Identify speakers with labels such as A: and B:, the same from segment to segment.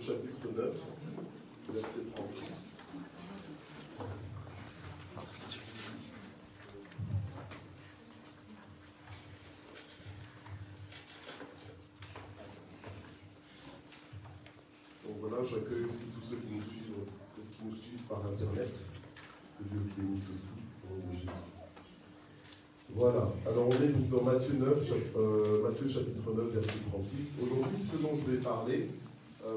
A: chapitre 9, verset 36. Donc voilà, j'accueille aussi tous ceux qui nous suivent par Internet. Que Dieu bénisse aussi, au nom de Jésus. Voilà, alors on est donc dans Matthieu chapitre 9, verset 36. Aujourd'hui, ce dont je vais parler,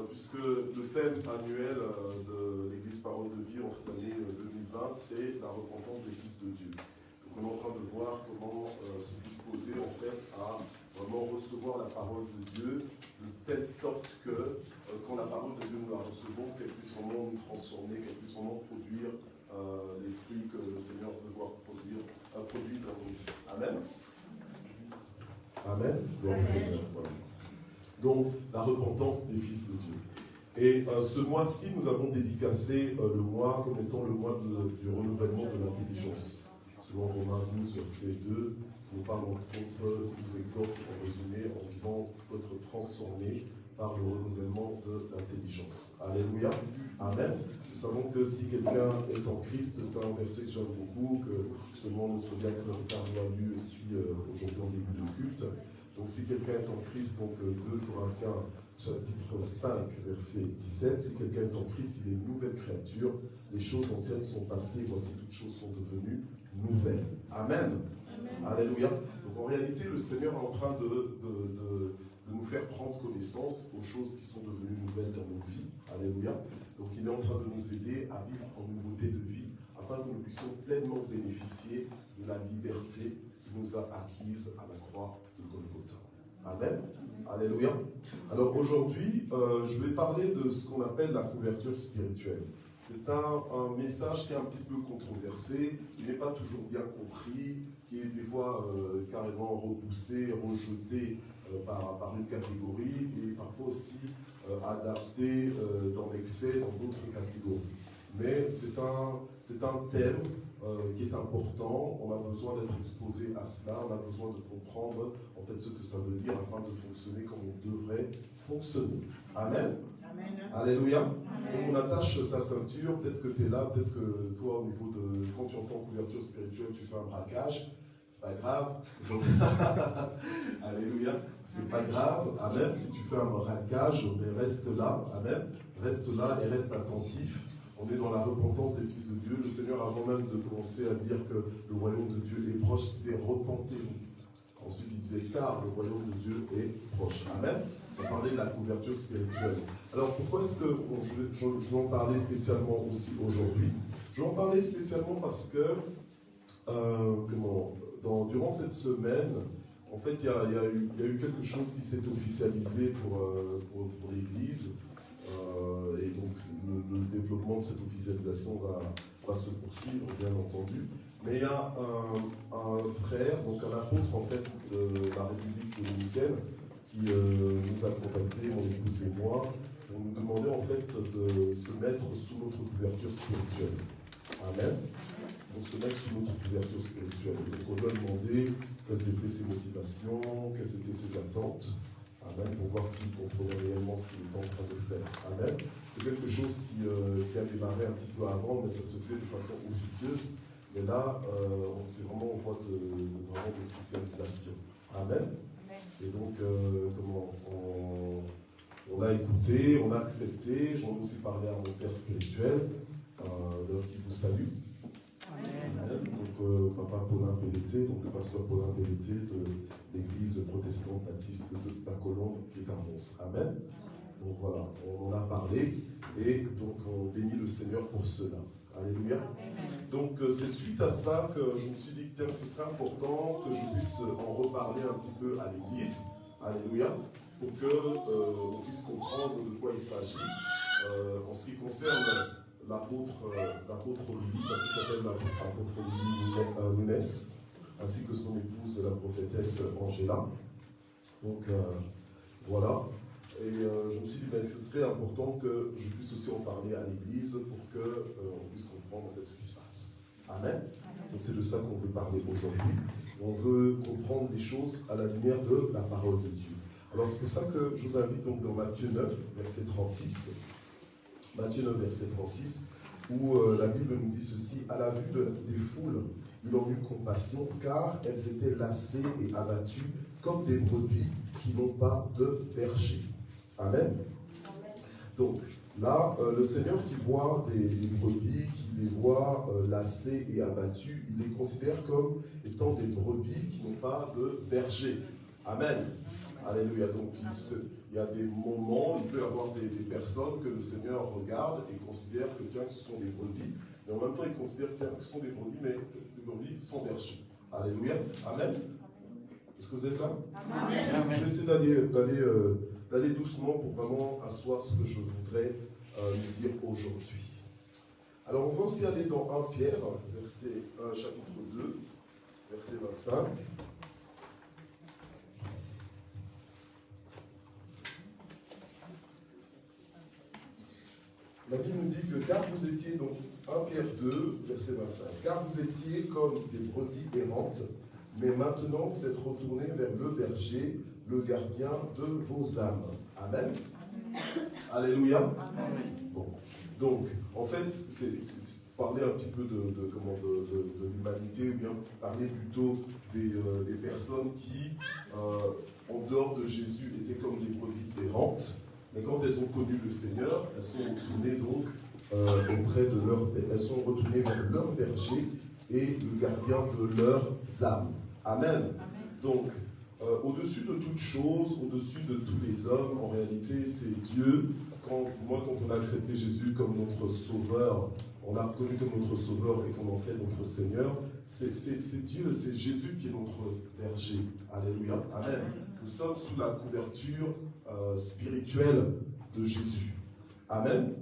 A: puisque le thème annuel de l'Église Parole de Vie en cette année 2020, c'est la repentance des fils de Dieu. Donc on est en train de voir comment se disposer en fait à vraiment recevoir la parole de Dieu de telle sorte que quand la parole de Dieu nous la recevons, qu'elle puisse vraiment nous transformer, qu'elle puisse vraiment produire les fruits que le Seigneur veut voir produire dans nos vies. Amen. Amen. Gloire au Seigneur. Voilà. Donc, la repentance des fils de Dieu. Et ce mois-ci, nous avons dédicacé le mois comme étant le mois du renouvellement de l'intelligence. Selon Romains 12, verset 2, nous parlons nous exhorte en résumé en disant votre transformé par le renouvellement de l'intelligence. Alléluia. Amen. Nous savons que si quelqu'un est en Christ, c'est un verset que j'aime beaucoup, que justement notre diacre Ricardo a lu aussi aujourd'hui en début de culte. Donc si quelqu'un est en Christ, donc 2 Corinthiens chapitre 5, verset 17, si quelqu'un est en Christ, il est une nouvelle créature, les choses anciennes sont passées, voici toutes choses sont devenues nouvelles. Amen. Amen. Alléluia. Donc en réalité, le Seigneur est en train de nous faire prendre connaissance aux choses qui sont devenues nouvelles dans nos vies. Alléluia. Donc il est en train de nous aider à vivre en nouveauté de vie, afin que nous puissions pleinement bénéficier de la liberté qu'il nous a acquise à la croix de Golgotha. Amen. Alléluia. Alors aujourd'hui, je vais parler de ce qu'on appelle la couverture spirituelle. C'est un message qui est un petit peu controversé, qui n'est pas toujours bien compris, qui est des fois carrément repoussé, rejeté par une catégorie et parfois aussi adapté dans l'excès dans d'autres catégories. Mais c'est un thème qui est important, on a besoin d'être exposé à cela, on a besoin de comprendre en fait ce que ça veut dire afin de fonctionner comme on devrait fonctionner. Amen. Amen. Alléluia. Amen. Donc on attache sa ceinture, peut-être que tu es là, peut-être que toi au niveau de, quand tu entends couverture spirituelle, tu fais un braquage, c'est pas grave. Alléluia. C'est pas grave, amen. Si tu fais un braquage, mais reste là, amen. Reste là et reste attentif. On est dans la repentance des fils de Dieu. Le Seigneur, avant même de commencer à dire que le royaume de Dieu est proche, disait repentez-vous. Ensuite, il disait car le royaume de Dieu est proche. Amen. On parlait de la couverture spirituelle. Alors, pourquoi est-ce que je vais en parler spécialement aussi aujourd'hui? Je vais en parler spécialement parce que, durant cette semaine, en fait, il y a eu quelque chose qui s'est officialisé pour l'Église. Et donc le développement de cette officialisation va se poursuivre, bien entendu. Mais il y a un frère, donc un apôtre en fait de la République dominicaine, qui nous a contactés, mon épouse et moi, pour nous demander en fait de se mettre sous notre couverture spirituelle. Amen. Pour se mettre sous notre couverture spirituelle. Donc on doit demander quelles étaient ses motivations, quelles étaient ses attentes. Amen, pour voir s'il comprenait réellement ce qu'il est en train de faire. Amen. C'est quelque chose qui a démarré un petit peu avant, mais ça se fait de façon officieuse. Mais là, c'est vraiment en voie d'officialisation. Amen. Et donc, on a écouté, on a accepté. J'en ai aussi parlé à mon père spirituel, qui vous salue. Amen. Donc, Papa Paulin Pelleté, donc le pasteur Paulin Pelleté de l'église protestante baptiste de Bacolombe, qui est un monstre. Amen. Donc voilà, on en a parlé et donc on bénit le Seigneur pour cela. Alléluia. Amen. Donc c'est suite à ça que je me suis dit que ce serait important que je puisse en reparler un petit peu à l'église. Alléluia. Pour qu'on puisse comprendre de quoi il s'agit. En ce qui concerne l'apôtre Lily, parce qu'il s'appelle l'apôtre Lily Nunes, ainsi que son épouse, la prophétesse Angela. Donc voilà. Et je me suis dit, ce serait important que je puisse aussi en parler à l'église pour qu'on puisse comprendre en fait, ce qui se passe. Amen. Donc c'est de ça qu'on veut parler aujourd'hui. On veut comprendre des choses à la lumière de la parole de Dieu. Alors c'est pour ça que je vous invite donc dans Matthieu 9, verset 36. Matthieu 9, verset 36, où la Bible nous dit ceci: à la vue des foules, ils ont eu compassion, car elles étaient lassées et abattues comme des brebis qui n'ont pas de berger. Amen. Donc, là, le Seigneur qui voit des brebis, qui les voit lassées et abattues, il les considère comme étant des brebis qui n'ont pas de berger. Amen. Alléluia. Donc, il y a des moments, il peut y avoir des personnes que le Seigneur regarde et considère que, tiens, ce sont des brebis. Mais en même temps, il considère, tiens, ce sont des brebis, mais des brebis sans berger. Alléluia. Amen. Est-ce que vous êtes là? Amen. Je vais essayer d'aller doucement pour vraiment asseoir ce que je voudrais nous dire aujourd'hui. Alors, on va aussi aller dans 1 Pierre, chapitre 2, verset 25. La Bible nous dit que car vous étiez, donc 1 Pierre 2, verset 25, car vous étiez comme des brebis errantes, mais maintenant vous êtes retournés vers le berger, le gardien de vos âmes. Amen. Alléluia. Amen. Bon. Donc, en fait, c'est parler un petit peu de l'humanité, ou bien parler plutôt des personnes qui, en dehors de Jésus, étaient comme des brebis errantes. Mais quand elles ont connu le Seigneur, elles sont retournées donc elles sont retournées vers leur berger et le gardien de leurs âmes. Amen. Amen. Donc, au-dessus de toute chose, au-dessus de tous les hommes, en réalité, c'est Dieu. Quand on a accepté Jésus comme notre sauveur, on l'a reconnu comme notre sauveur et qu'on en fait notre Seigneur, c'est Dieu, c'est Jésus qui est notre berger. Alléluia. Amen. Nous sommes sous la couverture spirituelle de Jésus. Amen.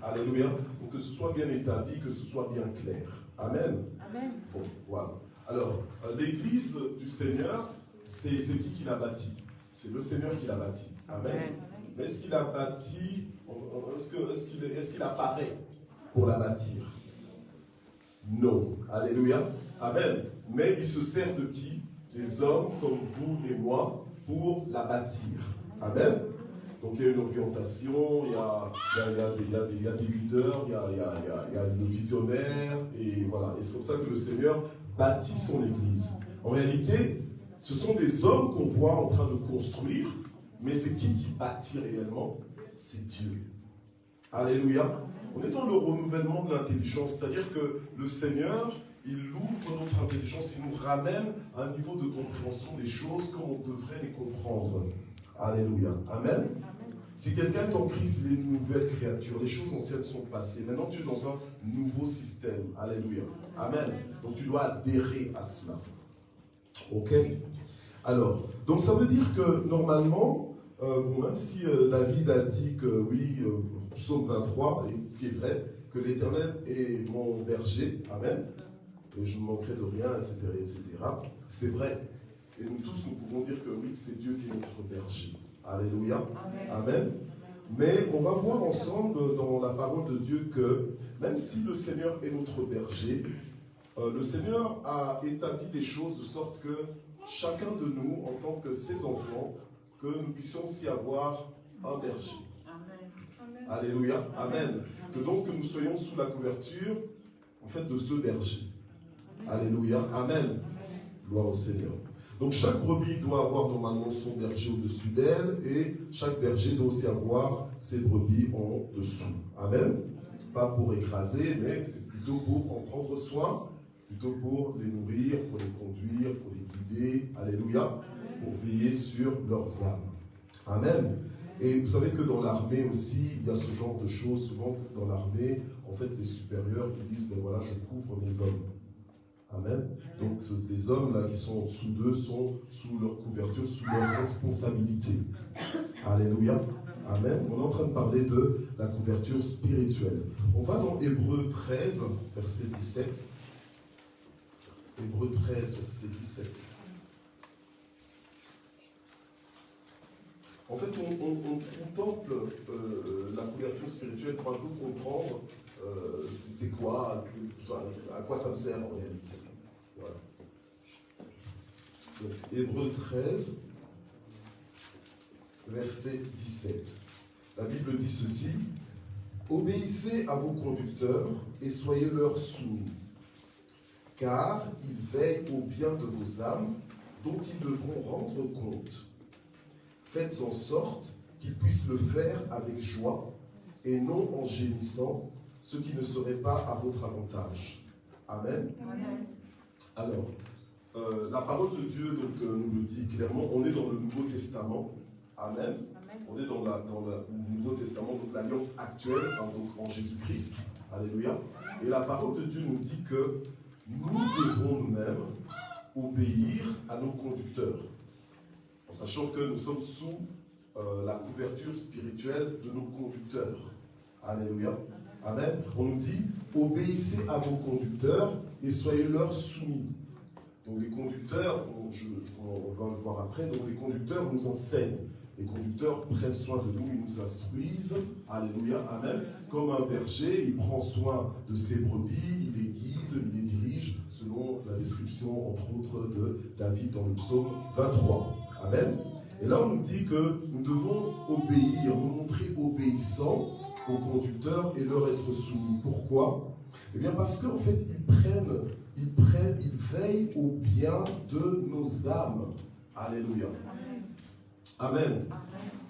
A: Alléluia. Donc que ce soit bien établi, que ce soit bien clair. Amen. Amen. Bon, voilà. Alors, l'église du Seigneur, c'est qui l'a bâti? C'est le Seigneur qui l'a bâti. Amen. Amen. Mais est-ce qu'il a bâti, est-ce qu'il apparaît pour la bâtir? Non. Alléluia. Amen. Mais il se sert de qui? Des hommes comme vous et moi pour la bâtir. Amen. Donc il y a une orientation, il y a des leaders, il y a le visionnaire, et voilà. Et c'est comme ça que le Seigneur bâtit son Église. En réalité, ce sont des hommes qu'on voit en train de construire, mais c'est qui bâtit réellement? C'est Dieu. Alléluia. On est dans le renouvellement de l'intelligence, c'est-à-dire que le Seigneur, il ouvre notre intelligence, il nous ramène à un niveau de compréhension des choses comme on devrait les comprendre. Alléluia. Amen. Si quelqu'un est en Christ, il est une nouvelle créature. Les choses anciennes sont passées. Maintenant, tu es dans un nouveau système. Alléluia. Amen. Donc, tu dois adhérer à cela. Ok? Alors, donc ça veut dire que normalement, même si David a dit que oui, psaume 23, et qui est vrai, que l'Éternel est mon berger, amen, et je ne manquerai de rien, etc., etc., c'est vrai. Et nous tous, nous pouvons dire que oui, c'est Dieu qui est notre berger. Alléluia. Amen. Amen. Mais on va voir ensemble dans la parole de Dieu que même si le Seigneur est notre berger, le Seigneur a établi les choses de sorte que chacun de nous, en tant que ses enfants, que nous puissions aussi avoir un berger. Amen. Alléluia. Amen. Amen. Que donc nous soyons sous la couverture, en fait, de ce berger. Amen. Alléluia. Amen. Gloire au Seigneur. Donc chaque brebis doit avoir normalement son berger au-dessus d'elle et chaque berger doit aussi avoir ses brebis en dessous. Amen. Pas pour écraser, mais c'est plutôt pour en prendre soin, plutôt pour les nourrir, pour les conduire, pour les guider. Alléluia. Pour veiller sur leurs âmes. Amen. Et vous savez que dans l'armée aussi, il y a ce genre de choses. Souvent dans l'armée, en fait, les supérieurs qui disent, ben voilà, je couvre mes hommes. Amen. Donc les hommes là qui sont en dessous d'eux sont sous leur couverture, sous leur responsabilité. Alléluia. Amen. On est en train de parler de la couverture spirituelle. On va dans Hébreux 13, verset 17. Hébreux 13, verset 17. En fait, on contemple la couverture spirituelle pour un peu comprendre c'est quoi, à quoi ça me sert en réalité. Voilà. Donc, Hébreux 13, verset 17. La Bible dit ceci: obéissez à vos conducteurs et soyez-leur soumis, car ils veillent au bien de vos âmes, dont ils devront rendre compte. Faites en sorte qu'ils puissent le faire avec joie et non en gémissant, ce qui ne serait pas à votre avantage. Amen. Amen. Alors, la parole de Dieu donc, nous le dit clairement, on est dans le Nouveau Testament. Amen. Amen. On est dans le Nouveau Testament, donc l'alliance actuelle donc en Jésus-Christ. Alléluia. Et la parole de Dieu nous dit que nous devons nous-mêmes obéir à nos conducteurs, en sachant que nous sommes sous la couverture spirituelle de nos conducteurs. Alléluia. Amen. On nous dit, obéissez à vos conducteurs et soyez-leur soumis. Donc les conducteurs, on va le voir après, donc les conducteurs nous enseignent. Les conducteurs prennent soin de nous, ils nous instruisent. Alléluia. Amen. Comme un berger, il prend soin de ses brebis, il les guide, il les dirige, selon la description, entre autres, de David dans le psaume 23. Amen. Et là, on nous dit que nous devons obéir, nous montrer obéissants aux conducteurs et leur être soumis. Pourquoi? Eh bien, parce qu'en fait, ils veillent au bien de nos âmes. Alléluia. Amen.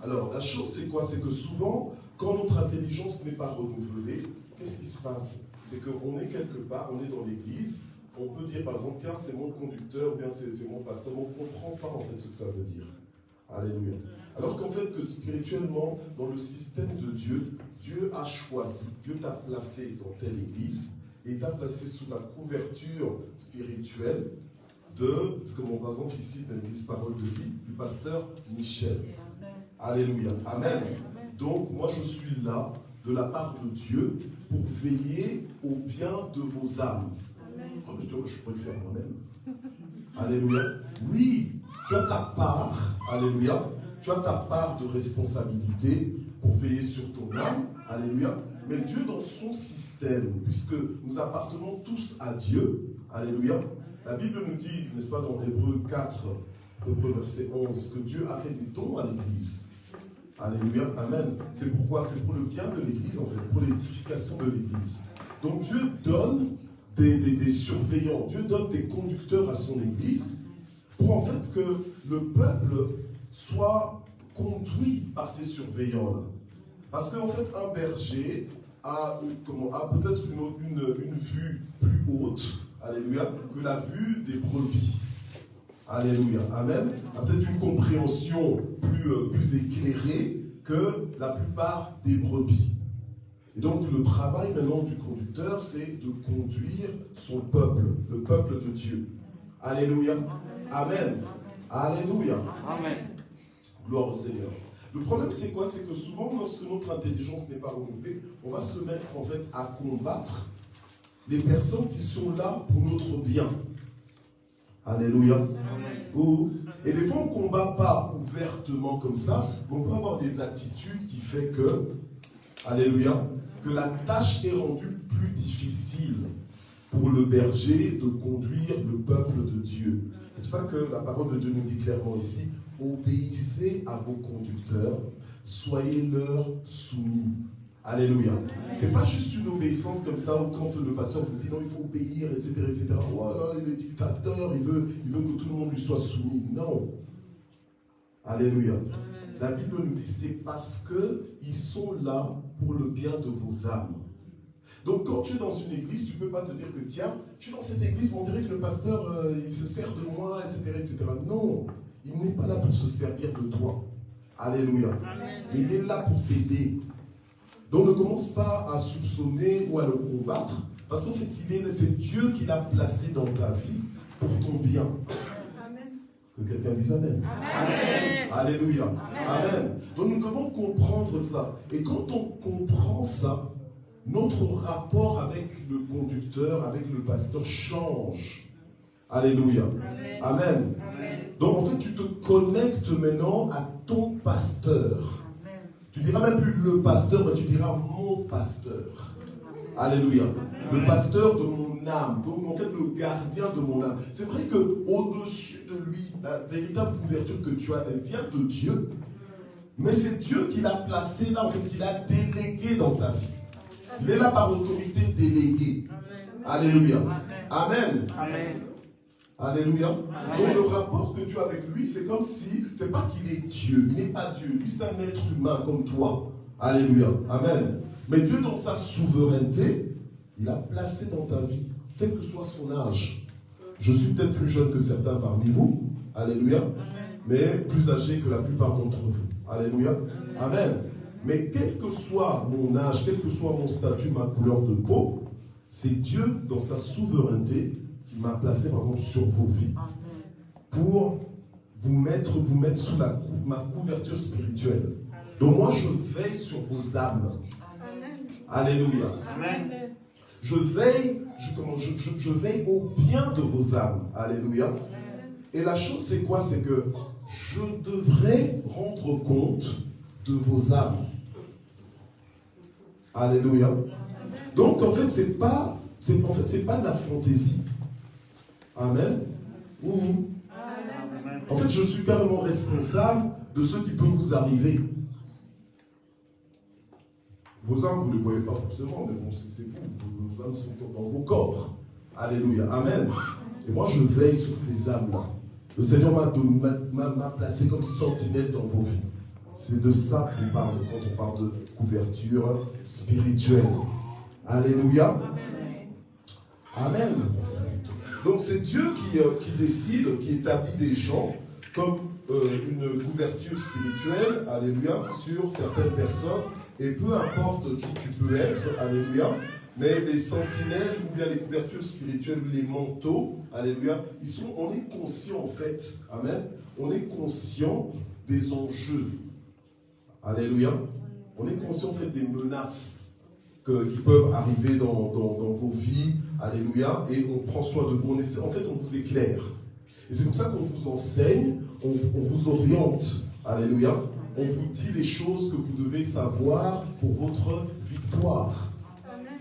A: Alors, la chose, c'est quoi? C'est que souvent, quand notre intelligence n'est pas renouvelée, qu'est-ce qui se passe? C'est qu'on est quelque part, on est dans l'église, on peut dire par exemple, tiens, c'est mon conducteur, ou bien c'est mon pasteur, mais on ne comprend pas en fait ce que ça veut dire. Alléluia. Alors qu'en fait, que spirituellement, dans le système de Dieu, Dieu a choisi, Dieu t'a placé dans telle église, et t'a placé sous la couverture spirituelle de, comme par exemple ici, dans l'église Parole de Vie, du pasteur Michel. Alléluia. Amen. Donc, moi, je suis là, de la part de Dieu, pour veiller au bien de vos âmes. Oh, mais je peux le faire moi-même. Alléluia. Oui, tu as ta part, alléluia, tu as ta part de responsabilité pour veiller sur ton âme, alléluia, mais Dieu dans son système, puisque nous appartenons tous à Dieu, alléluia, la Bible nous dit, n'est-ce pas, dans Hébreux 4, Hébreux verset 11, que Dieu a fait des dons à l'Église. Alléluia, amen. C'est pourquoi? C'est pour le bien de l'Église, en fait, pour l'édification de l'Église. Donc Dieu donne des surveillants, Dieu donne des conducteurs à son Église, pour en fait que le peuple soit conduit par ces surveillants-là. Parce qu'en fait, un berger a peut-être une vue plus haute, alléluia, que la vue des brebis. Alléluia, amen. A peut-être une compréhension plus éclairée que la plupart des brebis. Et donc le travail maintenant du conducteur, c'est de conduire son peuple, le peuple de Dieu. Alléluia. Amen. Alléluia. Amen. Gloire au Seigneur. Le problème, c'est quoi? C'est que souvent, lorsque notre intelligence n'est pas renouvelée, on va se mettre en fait à combattre les personnes qui sont là pour notre bien. Alléluia. Oh. Et des fois, on ne combat pas ouvertement comme ça, mais on peut avoir des attitudes qui font que, alléluia, que la tâche est rendue plus difficile pour le berger de conduire le peuple de Dieu. C'est pour ça que la parole de Dieu nous dit clairement ici, obéissez à vos conducteurs, soyez-leur soumis. Alléluia. C'est pas juste une obéissance comme ça où quand le pasteur vous dit non, il faut obéir, etc., etc. Oh là, il est dictateur, il veut que tout le monde lui soit soumis. Non. Alléluia. La Bible nous dit c'est parce qu'ils sont là pour le bien de vos âmes. Donc quand tu es dans une église, tu ne peux pas te dire que tiens, je suis dans cette église, on dirait que le pasteur, il se sert de moi, etc., etc. Non, il n'est pas là pour se servir de toi. Alléluia. Amen. Mais il est là pour t'aider. Donc ne commence pas à soupçonner ou à le combattre, parce qu'en fait, c'est Dieu qui l'a placé dans ta vie pour ton bien. Amen. Que quelqu'un dise Amen. Amen. Alléluia. Amen. Amen. Donc nous devons comprendre ça. Et quand on comprend ça, notre rapport avec le conducteur, avec le pasteur change. Alléluia. Amen. Amen. Amen. Donc en fait, tu te connectes maintenant à ton pasteur. Tu diras même plus le pasteur, mais tu diras mon pasteur. Alléluia. Le pasteur de mon âme. Donc en fait le gardien de mon âme. C'est vrai qu'au-dessus de lui, la véritable couverture que tu as, elle vient de Dieu. Mais c'est Dieu qui l'a placé là, en fait, qui l'a délégué dans ta vie. Il est là par autorité déléguée. Alléluia. Amen. Amen. Alléluia. Amen. Donc le rapport que tu as avec lui, c'est comme si, c'est pas qu'il est Dieu, il n'est pas Dieu. Lui, c'est un être humain comme toi. Alléluia. Amen. Mais Dieu, dans sa souveraineté, il a placé dans ta vie, quel que soit son âge. Je suis peut-être plus jeune que certains parmi vous. Alléluia. Amen. Mais plus âgé que la plupart d'entre vous. Alléluia. Amen. Amen. Mais quel que soit mon âge, quel que soit mon statut, ma couleur de peau, c'est Dieu, dans sa souveraineté, qui m'a placé, par exemple, sur vos vies, pour vous mettre sous ma couverture spirituelle. Donc moi, je veille sur vos âmes. Amen. Alléluia. Amen. Je veille au bien de vos âmes. Alléluia. Amen. Et la chose, c'est quoi? C'est que je devrais rendre compte de vos âmes. Alléluia. Amen. Donc, en fait, c'est pas de la fantaisie. Amen. Amen. En fait, je suis carrément responsable de ce qui peut vous arriver. Vos âmes, vous ne les voyez pas forcément, mais bon, c'est vous. Vos âmes sont dans vos corps. Alléluia. Amen. Et moi, je veille sur ces âmes-là. Le Seigneur m'a placé comme sentinelle dans vos vies. C'est de ça qu'on parle quand on parle de couverture spirituelle. Alléluia. Amen. Donc c'est Dieu qui décide, qui établit des gens comme une couverture spirituelle, alléluia, sur certaines personnes. Et peu importe qui tu peux être, alléluia, mais les sentinelles ou bien les couvertures spirituelles, les manteaux, alléluia, on est conscient en fait, amen, on est conscient des enjeux. Alléluia. On est conscient en fait des menaces qui peuvent arriver dans vos vies. Alléluia. Et on prend soin de vous. En fait, on vous éclaire. Et c'est pour ça qu'on vous enseigne, on vous oriente. Alléluia. On vous dit les choses que vous devez savoir pour votre victoire.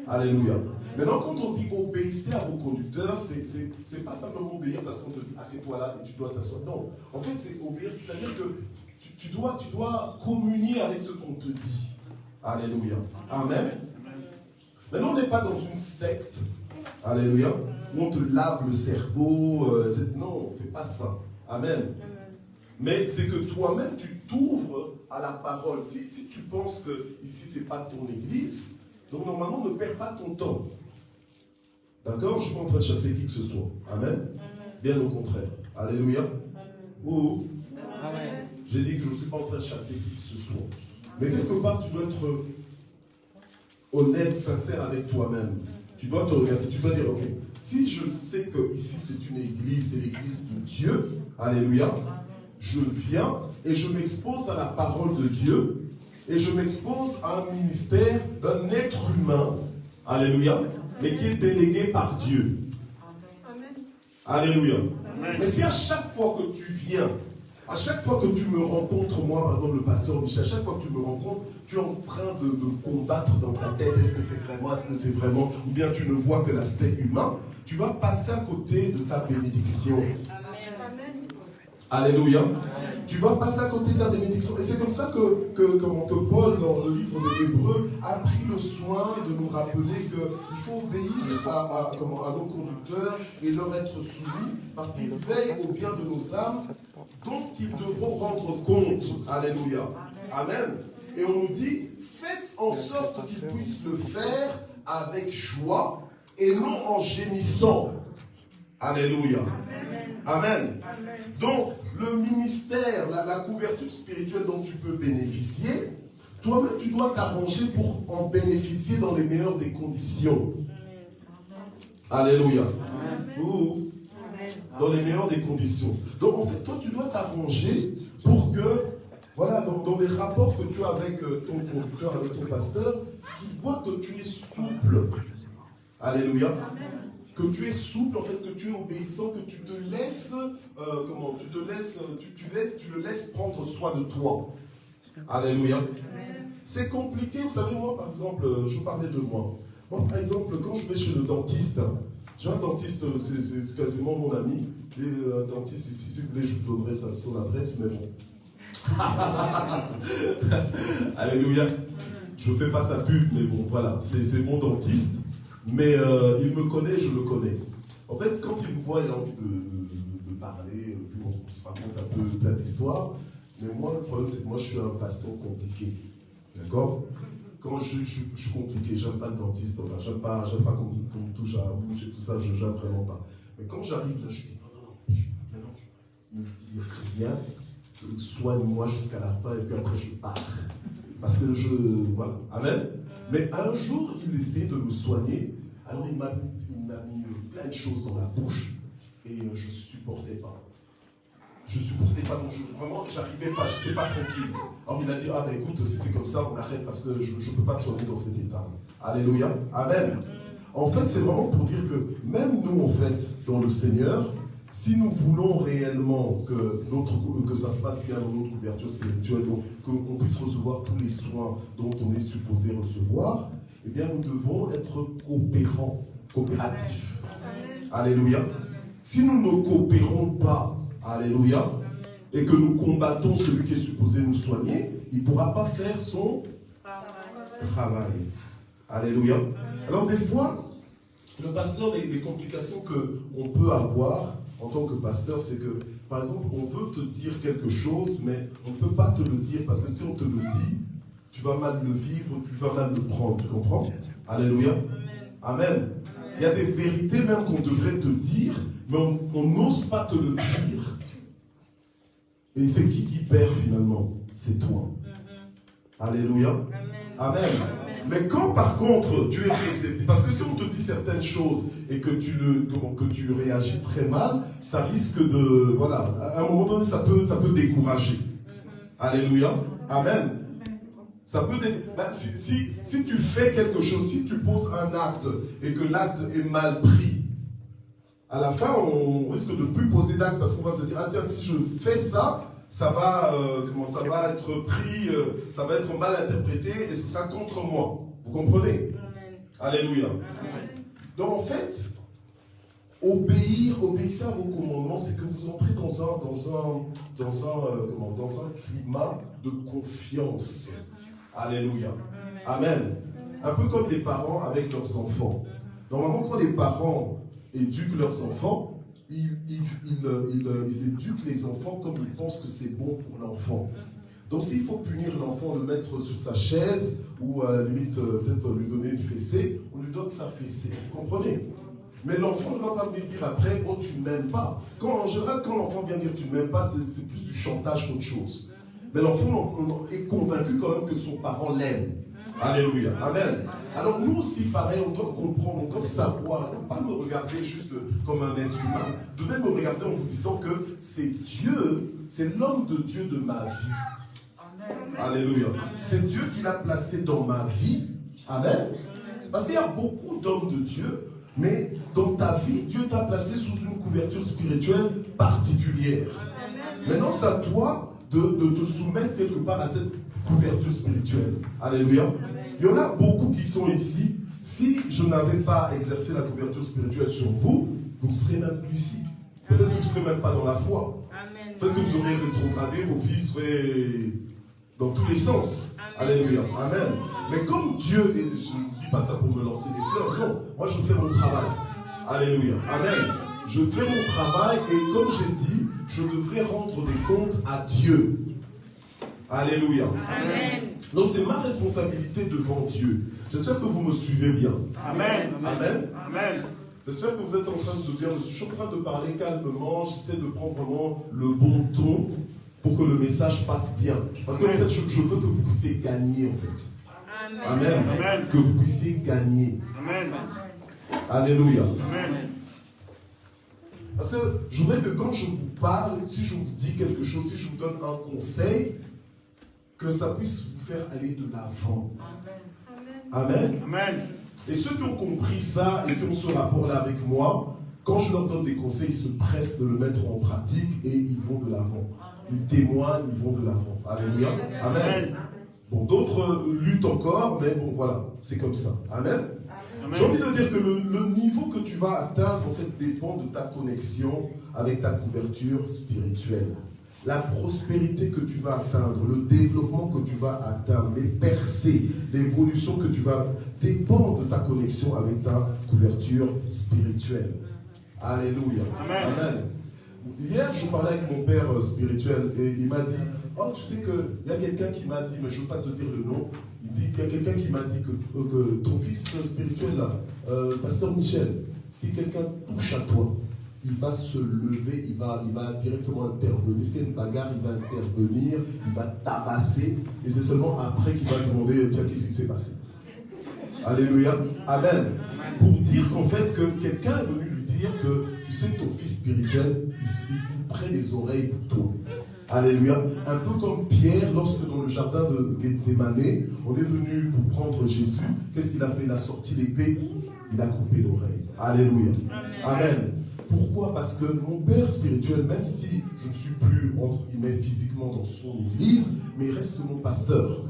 A: Alléluia. Maintenant, quand on dit obéissez à vos conducteurs, c'est pas simplement obéir parce qu'on te dit assieds-toi là et tu dois t'asseoir. Non. En fait, c'est obéir, c'est-à-dire que tu dois communier avec ce qu'on te dit. Alléluia. Amen. Maintenant, on n'est pas dans une secte. Alléluia. Où on te lave le cerveau. Non, c'est pas ça. Amen. Mais c'est que toi-même, tu t'ouvres à la parole. Si tu penses que ici, c'est pas ton église, donc normalement, ne perds pas ton temps. D'accord? Je ne suis pas en train de chasser qui que ce soit. Amen. Bien au contraire. Alléluia. Ou Amen. J'ai dit que je ne suis pas en train de chasser qui que ce soit. Mais quelque part, tu dois être honnête, sincère avec toi-même. Tu dois te regarder, tu dois dire, ok, si je sais que ici c'est une église, c'est l'église de Dieu, alléluia, je viens et je m'expose à la parole de Dieu et je m'expose à un ministère d'un être humain, alléluia, mais qui est délégué par Dieu. Amen. Alléluia. Amen. Mais si à chaque fois que tu viens, à chaque fois que tu me rencontres, moi, par exemple, le pasteur Michel, à chaque fois que tu me rencontres, tu es en train de combattre dans ta tête, est-ce que c'est vraiment, ou bien tu ne vois que l'aspect humain, tu vas passer à côté de ta bénédiction. Amen. Alléluia. Amen. Tu vas passer à côté de ta bénédiction. Et c'est comme ça que Paul, dans le livre des Hébreux, a pris le soin de nous rappeler qu'il faut obéir à nos conducteurs et leur être soumis, parce qu'ils veillent au bien de nos âmes, dont ils devront rendre compte. Alléluia. Amen. Et on nous dit, faites en sorte qu'ils puissent le faire avec joie et non en gémissant. Alléluia. Amen. Amen. Donc, le ministère, la couverture spirituelle dont tu peux bénéficier, toi-même, tu dois t'arranger pour en bénéficier dans les meilleures des conditions. Amen. Alléluia. Amen. Dans les meilleures des conditions. Donc, en fait, toi, tu dois t'arranger pour que, voilà, dans les rapports que tu as avec ton conducteur, avec ton pasteur, qu'il voit que tu es souple. Alléluia. Amen. Que tu es souple, en fait, que tu es obéissant, que tu te laisses, tu le laisses prendre soin de toi. Alléluia. C'est compliqué, vous savez, moi, par exemple, je parlais de moi. Moi, par exemple, quand je vais chez le dentiste, j'ai un dentiste, c'est quasiment mon ami. Les dentistes ici, si vous voulez, je vous donnerai son adresse, mais bon. Alléluia. Je ne fais pas sa pub, mais bon, voilà, c'est mon dentiste. Mais il me connaît, je le connais. En fait, quand il me voit, il a envie de parler, puis on se raconte un peu plein d'histoires. Mais moi, le problème, c'est que moi, je suis un patient compliqué. D'accord? Quand je suis compliqué, j'aime pas le dentiste, enfin, j'aime pas qu'on me touche à la bouche et tout ça, je n'aime vraiment pas. Mais quand j'arrive là, je dis non, il me dit rien, soigne-moi jusqu'à la fin et puis après je pars. Parce que voilà, amen. Mais un jour, il essayait de me soigner, alors il m'a mis plein de choses dans la bouche et je ne supportais pas. Je ne supportais pas, donc vraiment, j'arrivais pas, je n'étais pas tranquille. Alors il a dit, ah ben écoute, si c'est comme ça, on arrête parce que je ne peux pas te soigner dans cet état. Alléluia, amen. En fait, c'est vraiment pour dire que même nous, en fait, dans le Seigneur, si nous voulons réellement que ça se passe bien dans notre couverture spirituelle, qu'on puisse recevoir tous les soins dont on est supposé recevoir, eh bien nous devons être coopératifs. Alléluia. Si nous ne coopérons pas, alléluia, et que nous combattons celui qui est supposé nous soigner, il ne pourra pas faire son travail. Alléluia. Alors des fois, le pasteur, les complications qu'on peut avoir en tant que pasteur, c'est que, par exemple, on veut te dire quelque chose, mais on ne peut pas te le dire, parce que si on te le dit, tu vas mal le vivre, tu vas mal le prendre, tu comprends? Alléluia. Amen. Il y a des vérités même qu'on devrait te dire, mais on n'ose pas te le dire. Et c'est qui perd finalement? C'est toi. Alléluia. Amen. Mais quand par contre tu es réceptif, parce que si on te dit certaines choses et que tu réagis très mal, ça risque de, voilà, à un moment donné ça peut décourager. Alléluia. Amen. Ça peut si tu fais quelque chose, si tu poses un acte et que l'acte est mal pris, à la fin on risque de ne plus poser d'acte parce qu'on va se dire, ah tiens, si je fais ça, ça va être pris, ça va être mal interprété et ce sera contre moi. Vous comprenez? Amen. Alléluia. Amen. Donc en fait, obéissez à vos commandements, c'est que vous entrez dans un climat de confiance. Alléluia. Amen. Un peu comme les parents avec leurs enfants. Normalement, quand les parents éduquent leurs enfants, ils éduquent les enfants comme ils pensent que c'est bon pour l'enfant. Donc s'il faut punir l'enfant, le mettre sur sa chaise, ou à la limite peut-être lui donner une fessée, on lui donne sa fessée. Vous comprenez? Mais l'enfant ne va pas venir dire après, oh tu ne m'aimes pas. En général, quand l'enfant vient dire tu ne m'aimes pas, c'est plus du chantage qu'autre chose. Mais l'enfant est convaincu quand même que son parent l'aime. Alléluia. Amen. Alors nous aussi, pareil, on doit comprendre, on doit savoir, ne pas me regarder juste comme un être humain. Vous devez me regarder en vous disant que c'est Dieu, c'est l'homme de Dieu de ma vie. Amen. Alléluia. C'est Dieu qui l'a placé dans ma vie. Amen. Parce qu'il y a beaucoup d'hommes de Dieu, mais dans ta vie, Dieu t'a placé sous une couverture spirituelle particulière. Amen. Maintenant, c'est à toi de te soumettre quelque part à cette couverture spirituelle. Alléluia. Amen. Il y en a beaucoup qui sont ici. Si je n'avais pas exercé la couverture spirituelle sur vous, vous ne serez même plus ici. Peut-être que vous ne serez même pas dans la foi. Peut-être que vous aurez rétrogradé, vos vies seraient dans tous les sens. Amen. Alléluia. Amen. Mais comme Dieu, et je ne dis pas ça pour me lancer des fleurs, non. Moi je fais mon travail. Alléluia. Amen. Je fais mon travail et comme j'ai dit, je devrais rendre des comptes à Dieu. Alléluia. Amen. Donc c'est ma responsabilité devant Dieu. J'espère que vous me suivez bien. Amen. Amen. Amen. J'espère que vous êtes en train de bien. Je suis en train de parler calmement. J'essaie de prendre vraiment le bon ton pour que le message passe bien. Parce qu'en fait, je veux que vous puissiez gagner en fait. Amen. Amen. Que vous puissiez gagner. Amen. Alléluia. Amen. Parce que je voudrais que quand je vous parle, si je vous dis quelque chose, si je vous donne un conseil, que ça puisse vous faire aller de l'avant. Amen. Amen. Et ceux qui ont compris ça et qui ont ce rapport-là avec moi, quand je leur donne des conseils, ils se pressent de le mettre en pratique et ils vont de l'avant. Ils témoignent, ils vont de l'avant. Alléluia. Amen. Bon, d'autres luttent encore, mais bon, voilà, c'est comme ça. Amen. J'ai envie de dire que le niveau que tu vas atteindre, en fait, dépend de ta connexion avec ta couverture spirituelle. la prospérité que tu vas atteindre, le développement que tu vas atteindre, les percées, l'évolution que tu vas dépendre de ta connexion avec ta couverture spirituelle. Alléluia. Amen. Amen. Hier, je parlais avec mon père spirituel et il m'a dit, oh, tu sais qu'il y a quelqu'un qui m'a dit, mais je ne veux pas te dire le nom, il y a quelqu'un qui m'a dit que ton fils spirituel là, pasteur Michel, si quelqu'un touche à toi, il va se lever, il va directement intervenir. C'est une bagarre, il va intervenir, il va tabasser, et c'est seulement après qu'il va demander, tiens, qu'est-ce qui s'est passé? Alléluia. Amen. Pour dire qu'en fait, que quelqu'un est venu lui dire que, tu sais, ton fils spirituel, il prend les oreilles pour toi. Alléluia. Un peu comme Pierre, lorsque dans le jardin de Gethsémanée, on est venu pour prendre Jésus, qu'est-ce qu'il a fait? Il a sorti l'épée, il a coupé l'oreille. Alléluia. Amen. Pourquoi? Parce que mon père spirituel, même si je ne suis plus, entre guillemets, physiquement dans son église, mais il reste mon pasteur.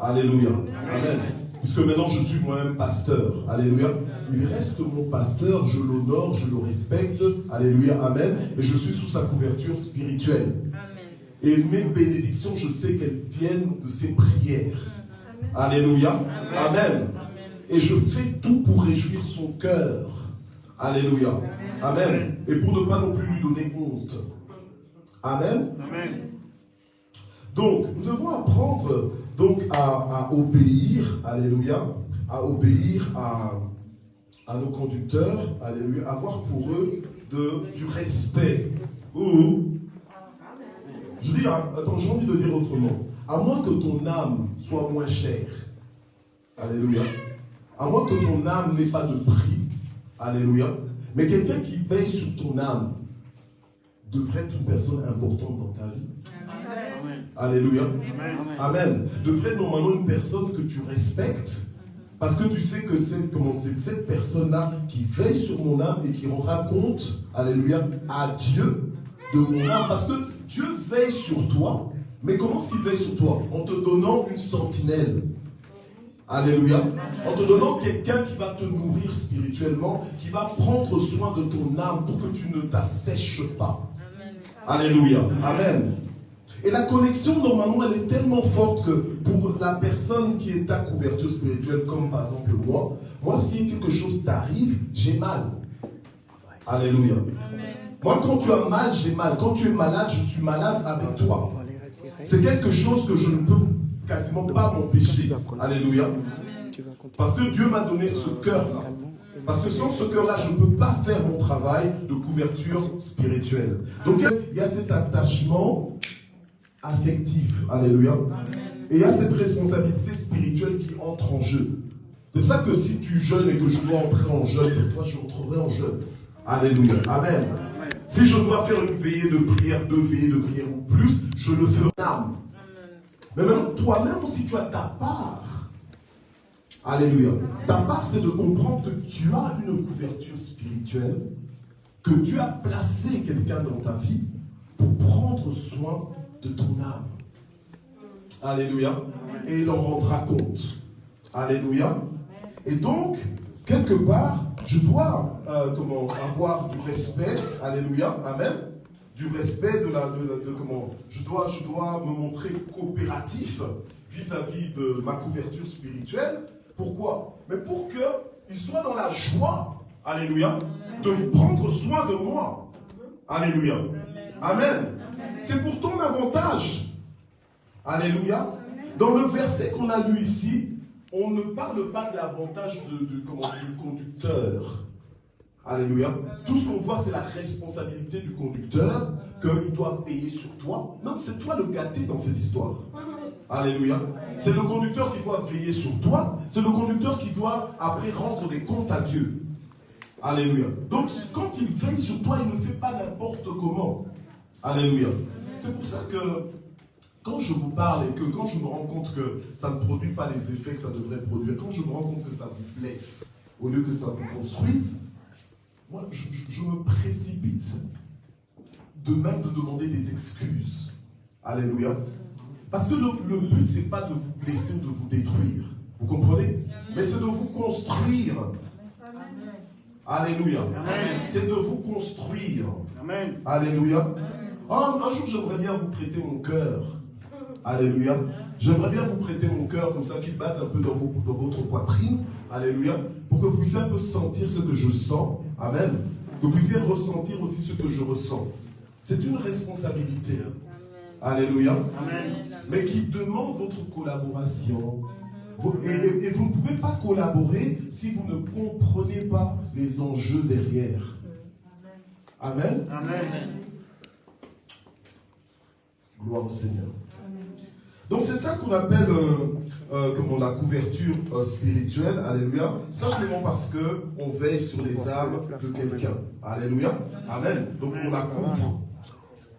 A: Alléluia. Amen. Puisque maintenant je suis moi-même pasteur. Alléluia. Il reste mon pasteur, je l'honore, je le respecte. Alléluia. Amen. Et je suis sous sa couverture spirituelle. Amen. Et mes bénédictions, je sais qu'elles viennent de ses prières. Amen. Alléluia. Amen. Amen. Et je fais tout pour réjouir son cœur. Alléluia. Amen. Et pour ne pas non plus lui donner honte. Amen. Amen. Donc, nous devons apprendre donc à obéir, alléluia, à obéir à nos conducteurs, alléluia, avoir pour eux du respect. Je dis, attends, j'ai envie de dire autrement. À moins que ton âme soit moins chère, alléluia, à moins que ton âme n'ait pas de prix, alléluia, mais quelqu'un qui veille sur ton âme devrait être une personne importante dans ta vie. Amen. Alléluia. Amen. Amen. Devrait être normalement une personne que tu respectes, parce que tu sais que c'est cette personne-là qui veille sur mon âme et qui rendra compte, alléluia, à Dieu de mon âme, parce que Dieu veille sur toi, mais comment est-ce qu'il veille sur toi? En te donnant une sentinelle. Alléluia. En te donnant quelqu'un qui va te nourrir spirituellement, qui va prendre soin de ton âme pour que tu ne t'assèches pas. Amen. Alléluia. Amen. Et la connexion, normalement, elle est tellement forte que pour la personne qui est ta couverture spirituelle, comme par exemple moi, si quelque chose t'arrive, j'ai mal. Alléluia. Amen. Moi, quand tu as mal, j'ai mal. Quand tu es malade, je suis malade avec toi. C'est quelque chose que je ne peux quasiment pas m'empêcher. Alléluia. Parce que Dieu m'a donné ce cœur-là. Parce que sans ce cœur-là, je ne peux pas faire mon travail de couverture spirituelle. Donc il y a cet attachement affectif. Alléluia. Et il y a cette responsabilité spirituelle qui entre en jeu. C'est pour ça que si tu jeûnes et que je dois entrer en jeûne, pour toi je rentrerai en jeûne. Alléluia. Amen. Si je dois faire une veillée de prière, 2 veillées de prière ou plus, je le ferai en âme. Mais même toi-même aussi, tu as ta part. Alléluia. Ta part, c'est de comprendre que tu as une couverture spirituelle, que Dieu a placé quelqu'un dans ta vie pour prendre soin de ton âme. Alléluia. Et il en rendra compte. Alléluia. Et donc, quelque part, je dois avoir du respect. Alléluia. Amen. Du respect je dois me montrer coopératif vis-à-vis de ma couverture spirituelle. Pourquoi? Mais pour qu'il soit dans la joie, alléluia, de prendre soin de moi. Alléluia. Amen. C'est pour ton avantage. Alléluia. Dans le verset qu'on a lu ici, on ne parle pas de l'avantage du conducteur. Alléluia. Tout ce qu'on voit, c'est la responsabilité du conducteur, qu'il doit veiller sur toi. Non, c'est toi le gâté dans cette histoire. Alléluia. C'est le conducteur qui doit veiller sur toi. C'est le conducteur qui doit après rendre des comptes à Dieu. Alléluia. Donc, quand il veille sur toi, il ne fait pas n'importe comment. Alléluia. C'est pour ça que quand je vous parle et que quand je me rends compte que ça ne produit pas les effets que ça devrait produire, quand je me rends compte que ça vous blesse au lieu que ça vous construise, moi, je me précipite de même de demander des excuses. Alléluia. Parce que le but, ce n'est pas de vous blesser ou de vous détruire. Vous comprenez? Mais c'est de vous construire. Alléluia. C'est de vous construire. Alléluia. Un jour, j'aimerais bien vous prêter mon cœur. Alléluia. J'aimerais bien vous prêter mon cœur comme ça, qu'il batte un peu dans votre poitrine. Alléluia. Pour que vous puissiez un peu sentir ce que je sens. Amen. Que vous puissiez ressentir aussi ce que je ressens. C'est une responsabilité. Alléluia.
B: Amen.
A: Mais qui demande votre collaboration. Et vous ne pouvez pas collaborer si vous ne comprenez pas les enjeux derrière. Amen.
B: Amen.
A: Gloire au Seigneur. Donc c'est ça qu'on appelle la couverture spirituelle. Alléluia. Simplement parce qu'on veille sur les âmes de quelqu'un. Alléluia. Amen. Donc on la couvre.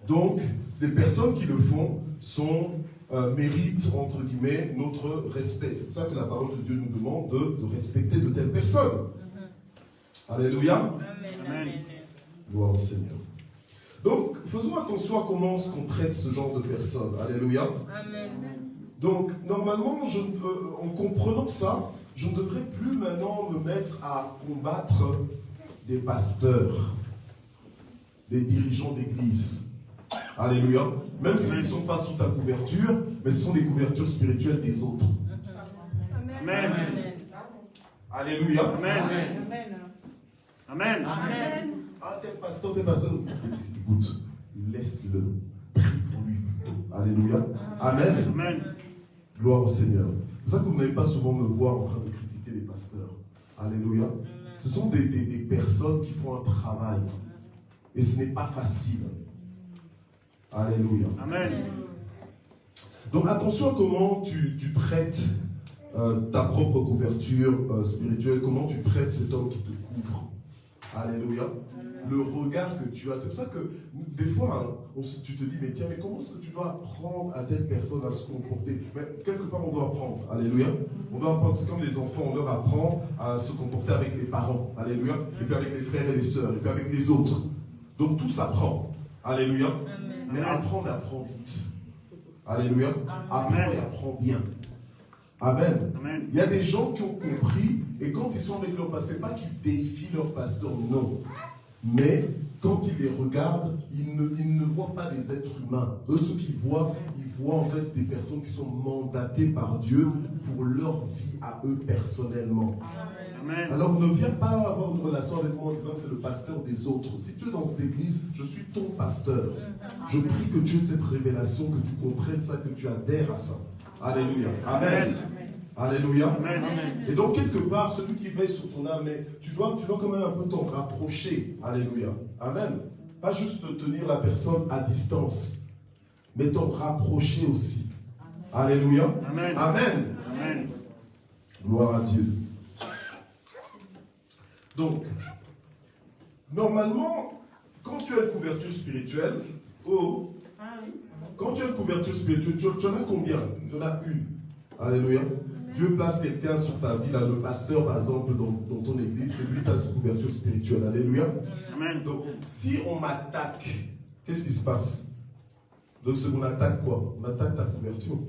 A: Donc les personnes qui le font méritent, entre guillemets, notre respect. C'est pour ça que la parole de Dieu nous demande de respecter de telles personnes. Alléluia.
B: Amen.
A: Gloire au Seigneur. Donc, faisons attention à comment on traite ce genre de personnes. Alléluia.
C: Amen.
A: Donc, normalement, en comprenant ça, je ne devrais plus maintenant me mettre à combattre des pasteurs, des dirigeants d'église. Alléluia. Même s'ils ne sont pas sous ta couverture, mais ce sont des couvertures spirituelles des autres.
B: Amen.
A: Alléluia.
B: Amen. Amen.
C: Amen.
A: Ah, t'es pasteur. Écoute, laisse-le. Prie pour lui plutôt. Alléluia. Amen.
B: Amen.
A: Gloire au Seigneur. C'est pour ça que vous n'allez pas souvent me voir en train de critiquer les pasteurs. Alléluia. Ce sont des personnes qui font un travail. Et ce n'est pas facile. Alléluia.
B: Amen.
A: Donc attention à comment tu traites ta propre couverture spirituelle, comment tu traites cet homme qui te couvre. Alléluia. Le regard que tu as. C'est pour ça que des fois, tu te dis, mais tiens, mais comment est-ce que tu dois apprendre à telle personne à se comporter? Mais quelque part, on doit apprendre. Alléluia. On doit apprendre. C'est comme les enfants, on leur apprend à se comporter avec les parents. Alléluia. Et puis avec les frères et les sœurs. Et puis avec les autres. Donc tout s'apprend. Alléluia. Mais apprendre vite. Alléluia. Apprends et apprends bien. Amen.
B: Amen.
A: Il y a des gens qui ont compris, et quand ils sont avec leur pasteur, c'est pas qu'ils déifient leur pasteur, non. Mais quand ils les regardent, ils ne voient pas des êtres humains. Eux, ce qu'ils voient, ils voient en fait des personnes qui sont mandatées par Dieu pour leur vie à eux personnellement.
B: Amen.
A: Alors ne viens pas avoir une relation avec moi en disant que c'est le pasteur des autres. Si tu es dans cette église, je suis ton pasteur. Je prie que tu aies cette révélation, que tu comprennes ça, que tu adhères à ça. Alléluia. Amen. Alléluia.
B: Amen.
A: Et donc quelque part, celui qui veille sur ton âme, mais tu dois quand même un peu t'en rapprocher. Alléluia. Amen. Pas juste tenir la personne à distance, mais t'en rapprocher aussi. Alléluia.
B: Amen.
A: Amen.
B: Amen.
A: Gloire à Dieu. Donc, normalement, quand tu as une couverture spirituelle, quand tu as une couverture spirituelle, tu en as combien? Tu en as une. Alléluia. Dieu place quelqu'un sur ta vie, là, le pasteur par exemple dans ton église, c'est lui qui a cette couverture spirituelle. Alléluia.
B: Amen.
A: Donc, si on m'attaque, qu'est-ce qui se passe? Donc, c'est qu'on attaque quoi? On attaque ta couverture.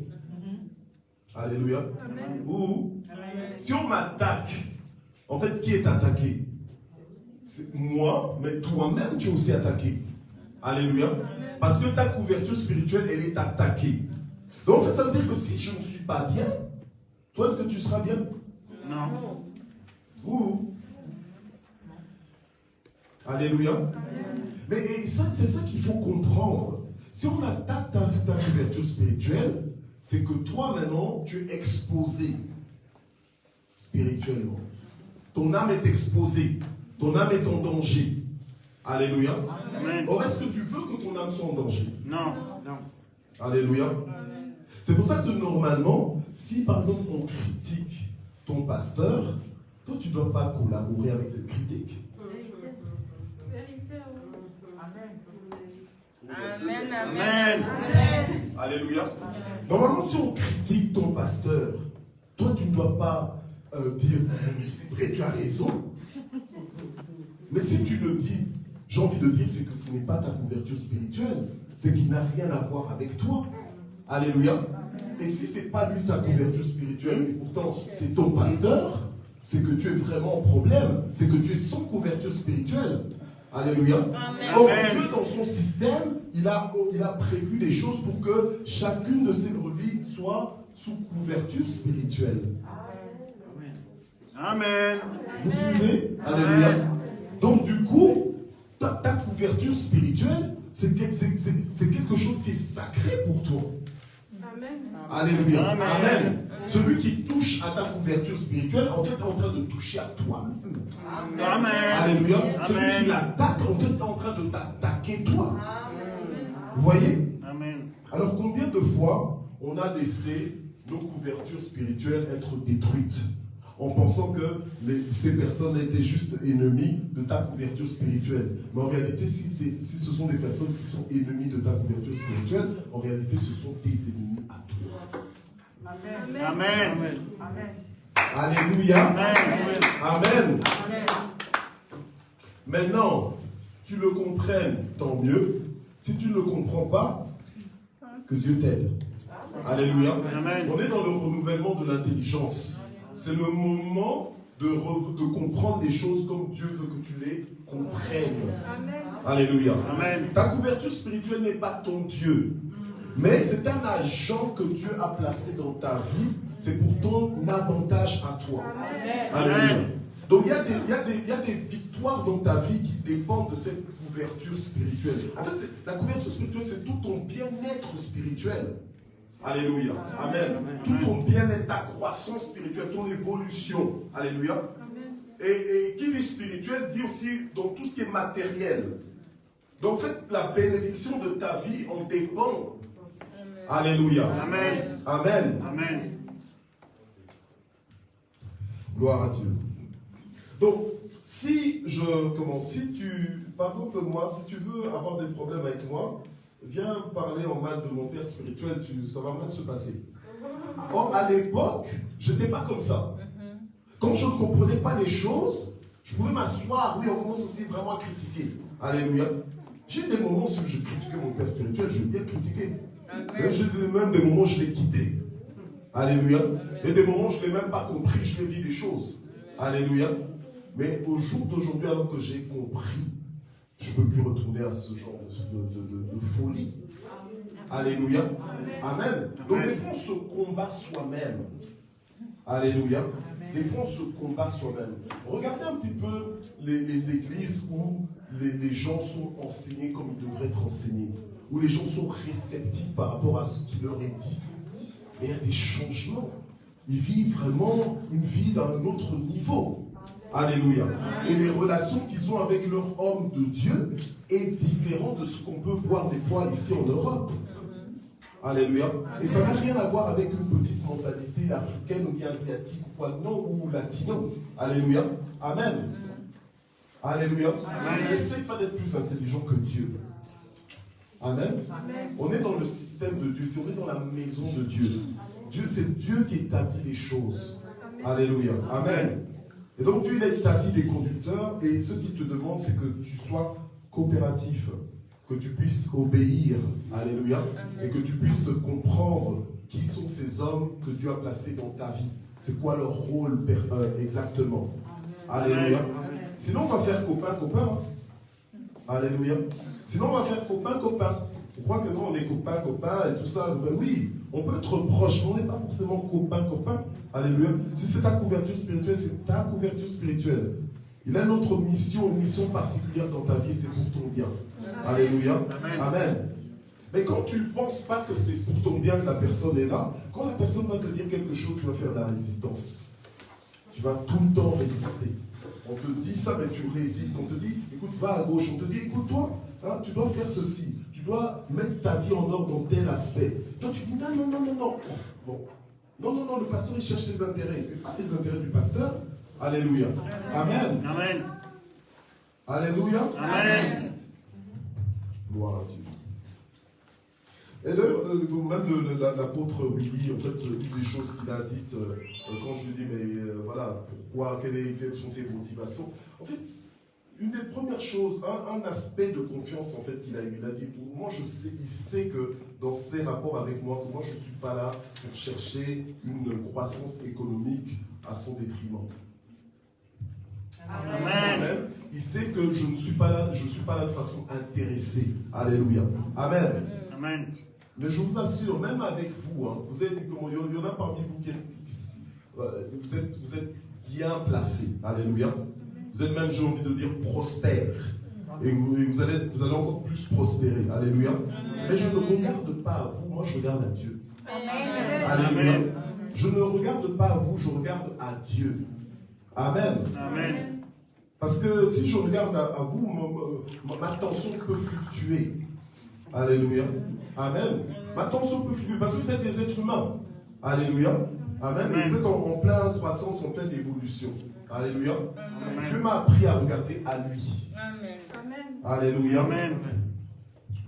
A: Alléluia.
C: Amen.
A: Ou, si on m'attaque, en fait, qui est attaqué? C'est moi, mais toi-même, tu es aussi attaqué. Alléluia. Parce que ta couverture spirituelle, elle est attaquée. Donc, en fait, ça veut dire que si je ne suis pas bien, toi, est-ce que tu seras bien?
B: Non.
A: Ou, alléluia. Mais c'est ça qu'il faut comprendre. Si on attaque ta couverture spirituelle, c'est que toi, maintenant, tu es exposé spirituellement. Ton âme est exposée. Ton âme est en danger. Alléluia.
B: Amen.
A: Or, est-ce que tu veux que ton âme soit en danger?
B: Non. Non.
A: Alléluia. C'est pour ça que normalement, si par exemple on critique ton pasteur, toi tu ne dois pas collaborer avec cette critique.
C: Amen.
B: Amen.
A: Alléluia. Normalement, si on critique ton pasteur, toi tu ne dois pas dire mais c'est vrai, tu as raison. Mais si tu le dis, j'ai envie de dire, c'est que ce n'est pas ta couverture spirituelle, c'est qu'il n'a rien à voir avec toi. Alléluia. Et si ce n'est pas lui ta couverture spirituelle, et pourtant c'est ton pasteur, c'est que tu es vraiment en problème, c'est que tu es sans couverture spirituelle. Alléluia.
C: Amen.
A: Donc
B: Amen.
A: Dieu, dans son système, il a prévu des choses pour que chacune de ses brebis soit sous couverture spirituelle.
B: Amen.
A: Vous suivez? Alléluia. Donc du coup, ta couverture spirituelle, c'est quelque chose qui est sacré pour toi.
C: Amen.
A: Alléluia.
B: Amen.
A: Amen. Celui qui touche à ta couverture spirituelle, en fait, est en train de toucher à toi-même.
B: Amen.
A: Alléluia.
B: Amen.
A: Celui qui l'attaque, en fait, est en train de t'attaquer toi. Vous voyez?
B: Amen.
A: Alors, combien de fois on a laissé nos couvertures spirituelles être détruites en pensant que ces personnes étaient juste ennemies de ta couverture spirituelle. Mais en réalité, si ce sont des personnes qui sont ennemies de ta couverture spirituelle, en réalité, ce sont tes ennemis à toi.
C: Amen.
B: Amen.
A: Alléluia.
B: Amen.
A: Amen. Maintenant, si tu le comprennes, tant mieux. Si tu ne le comprends pas, que Dieu t'aide. Alléluia.
B: Amen.
A: On est dans le renouvellement de l'intelligence. C'est le moment de comprendre les choses comme Dieu veut que tu les comprennes.
C: Amen.
A: Alléluia.
B: Amen.
A: Ta couverture spirituelle n'est pas ton Dieu, mais c'est un agent que Dieu a placé dans ta vie. C'est pour ton avantage à toi.
C: Amen.
A: Alléluia.
B: Amen.
A: Donc il y a des victoires dans ta vie qui dépendent de cette couverture spirituelle. En fait, la couverture spirituelle, c'est tout ton bien-être spirituel. Alléluia. Amen. Tout ton bien-être, ta croissance spirituelle, ton évolution. Alléluia. Et qui dit spirituel dit aussi dans tout ce qui est matériel. Donc en fait, la bénédiction de ta vie en dépend. Alléluia.
B: Amen.
A: Amen.
B: Amen.
A: Gloire à Dieu. Donc, si par exemple, moi, si tu veux avoir des problèmes avec moi, viens parler en mal de mon père spirituel, ça va mal se passer. Or, à l'époque, je n'étais pas comme ça. Quand je ne comprenais pas les choses, je pouvais m'asseoir, oui, on commence aussi vraiment à critiquer. Alléluia. J'ai des moments où je critiquais mon père spirituel, je l'ai bien critiqué. Mais j'ai même des moments où je l'ai quitté. Alléluia. Et des moments où je ne l'ai même pas compris, je lui ai dit des choses. Alléluia. Mais au jour d'aujourd'hui, alors que j'ai compris, je ne peux plus retourner à ce genre de folie. Alléluia. Amen. Donc des fois, on se combat soi-même. Alléluia. Des fois, on se combat soi-même. Regardez un petit peu les églises où les gens sont enseignés comme ils devraient être enseignés. Où les gens sont réceptifs par rapport à ce qui leur est dit. Mais il y a des changements. Ils vivent vraiment une vie d'un autre niveau. Alléluia. Et les relations qu'ils ont avec leur homme de Dieu est différent de ce qu'on peut voir des fois ici en Europe. Alléluia. Et ça n'a rien à voir avec une petite mentalité africaine ou bien asiatique ou quoi, non, ou latino. Alléluia. Amen. Alléluia. N'essaye pas d'être plus intelligent que Dieu. Amen. On est dans le système de Dieu, on est dans la maison de Dieu. C'est Dieu qui établit les choses. Alléluia. Amen. Et donc Dieu il a établi des conducteurs et ce qu'il te demande c'est que tu sois coopératif, que tu puisses obéir. Alléluia. Et que tu puisses comprendre qui sont ces hommes que Dieu a placés dans ta vie. C'est quoi leur rôle exactement. Alléluia. Sinon on va faire copain-copain. Alléluia. Sinon, on va faire copain-copain. On croit que non, on est copain-copain et tout ça. Ben oui, on peut être proche, mais on n'est pas forcément copain-copain. Alléluia. Si c'est ta couverture spirituelle, c'est ta couverture spirituelle. Il a une autre mission, une mission particulière dans ta vie, c'est pour ton bien. Alléluia. Amen. Mais quand tu ne penses pas que c'est pour ton bien que la personne est là, quand la personne va te dire quelque chose, tu vas faire de la résistance. Tu vas tout le temps résister. On te dit ça, mais tu résistes. On te dit, écoute, va à gauche. On te dit, écoute-toi, hein, tu dois faire ceci. Tu dois mettre ta vie en ordre dans tel aspect. Toi, tu dis, non. Bon. Non, le pasteur, il cherche ses intérêts. Ce n'est pas les intérêts du pasteur. Alléluia. Amen.
B: Amen.
A: Alléluia.
B: Amen.
A: Gloire à Dieu. Et d'ailleurs, même l'apôtre Willy, en fait, une des choses qu'il a dites, quand je lui dis, mais voilà, pourquoi, quelles sont tes motivations? En fait, une des premières choses, un aspect de confiance, en fait, qu'il a eu, il a dit, moi, il sait que dans ses rapports avec moi, que moi, je ne suis pas là pour chercher une croissance économique à son détriment. Amen. Il sait que je ne suis pas là, je ne suis pas là de façon intéressée. Alléluia. Amen.
B: Amen.
A: Mais je vous assure, même avec vous, hein, il y en a parmi vous qui vous êtes bien placés. Alléluia. Vous êtes même, j'ai envie de dire, prospères. Et vous allez encore plus prospérer. Alléluia. Mais je ne regarde pas à vous, moi je regarde à Dieu. Alléluia. Je ne regarde pas à vous, je regarde à Dieu. Amen.
B: Amen.
A: Parce que si je regarde à vous, ma tension peut fluctuer. Alléluia. Amen. Ma tension peut fluctuer parce que vous êtes des êtres humains. Alléluia. Amen. Et vous êtes en pleine croissance, en pleine évolution. Alléluia.
B: Amen.
A: Dieu m'a appris à regarder à lui.
C: Amen.
A: Alléluia.
B: Amen.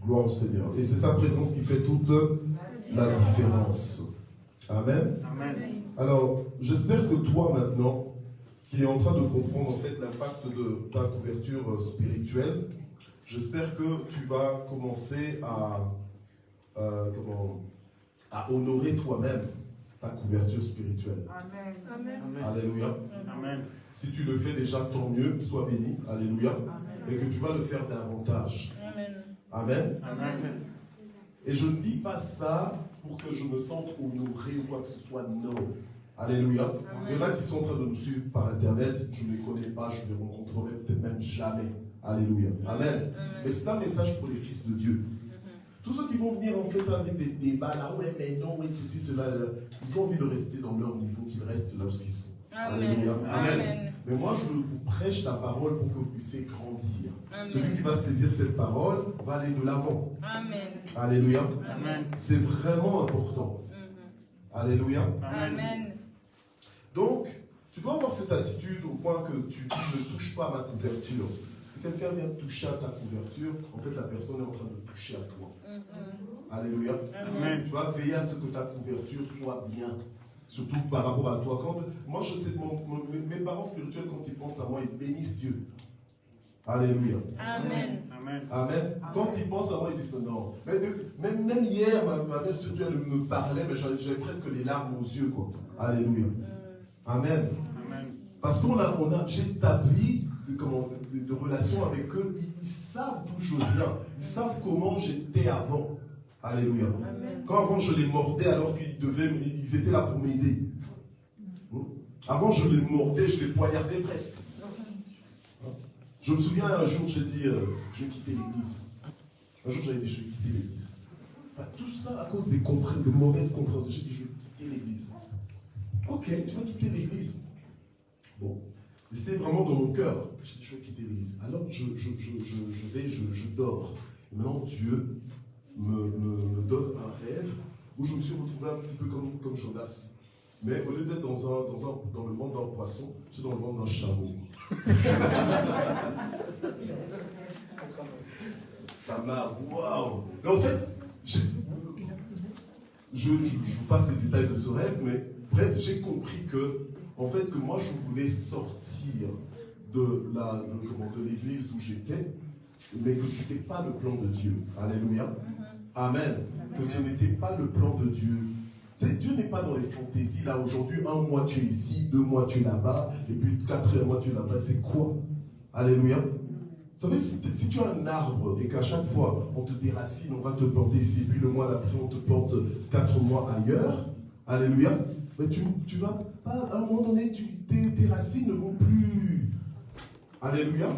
A: Gloire au Seigneur. Et c'est sa présence qui fait toute la différence. Amen.
B: Amen.
A: Alors, j'espère que toi maintenant, qui es en train de comprendre en fait l'impact de ta couverture spirituelle, j'espère que tu vas commencer à honorer toi-même ta couverture spirituelle.
C: Amen.
A: Alléluia.
B: Amen.
A: Si tu le fais déjà, tant mieux, sois béni. Alléluia. Et que tu vas le faire davantage. Amen.
B: Amen.
A: Et je ne dis pas ça pour que je me sente honoré ou quoi que ce soit, non. Alléluia. Il y en a qui sont en train de nous suivre par Internet, je ne les connais pas, je ne les rencontrerai peut-être même jamais. Alléluia. Amen. Mais c'est un message pour les fils de Dieu. Tous ceux qui vont venir en fait avec des débats là, ouais mais non, oui c'est cela, là, ils ont envie de rester dans leur niveau, qu'ils restent là où ils sont. Alléluia. Amen. Mais moi je vous prêche la parole pour que vous puissiez grandir. Celui qui va saisir cette parole va aller de l'avant. Alléluia.
B: Amen.
A: C'est vraiment important. Alléluia.
B: Amen.
A: Donc, tu dois avoir cette attitude au point que tu dis ne touche pas à ma couverture. Si quelqu'un vient toucher à ta couverture, en fait la personne est en train de toucher à toi. Alléluia.
B: Amen.
A: Tu vas veiller à ce que ta couverture soit bien. Surtout par rapport à toi. Moi je sais, mes parents spirituels, quand ils pensent à moi, ils bénissent Dieu. Alléluia.
B: Amen. Amen.
A: Amen. Quand ils pensent à moi, ils disent non. Même hier, ma mère spirituelle me parlait, mais j'avais presque les larmes aux yeux, quoi. Alléluia. Amen.
B: Amen.
A: Parce j'ai établi de relations avec eux. Ils savent d'où je viens. Ils savent comment j'étais avant. Alléluia.
C: Amen.
A: Quand avant je les mordais alors ils étaient là pour m'aider. Avant je les mordais, je les poignardais presque. Je me souviens un jour, j'ai dit, je vais quitter l'église. Un jour, j'avais dit, je vais quitter l'église. Tout ça à cause de mauvaises compréhensions. J'ai dit, je vais quitter l'église. Ok, tu vas quitter l'église. Bon, c'était vraiment dans mon cœur. J'ai dit, je vais quitter l'église. Alors, je dors. Et maintenant, Dieu me donne un rêve où je me suis retrouvé un petit peu comme Jonas. Mais au lieu d'être dans le ventre d'un poisson, j'étais dans le ventre d'un chameau. Ça m'a... Waouh! Mais en fait, je vous passe les détails de ce rêve, mais bref, j'ai compris que moi je voulais sortir de l'église où j'étais, mais que ce n'était pas le plan de Dieu. Alléluia. Amen. Que ce n'était pas le plan de Dieu. Dieu n'est pas dans les fantaisies. Là, aujourd'hui, 1 mois tu es ici, 2 mois tu es là-bas, et puis 4e mois tu es là-bas. C'est quoi? Alléluia. Vous savez, si tu as un arbre et qu'à chaque fois on te déracine, on va te planter ici, et puis le mois d'après on te plante 4 mois ailleurs, alléluia, mais tu vas pas, à un moment donné, tes racines ne vont plus, alléluia,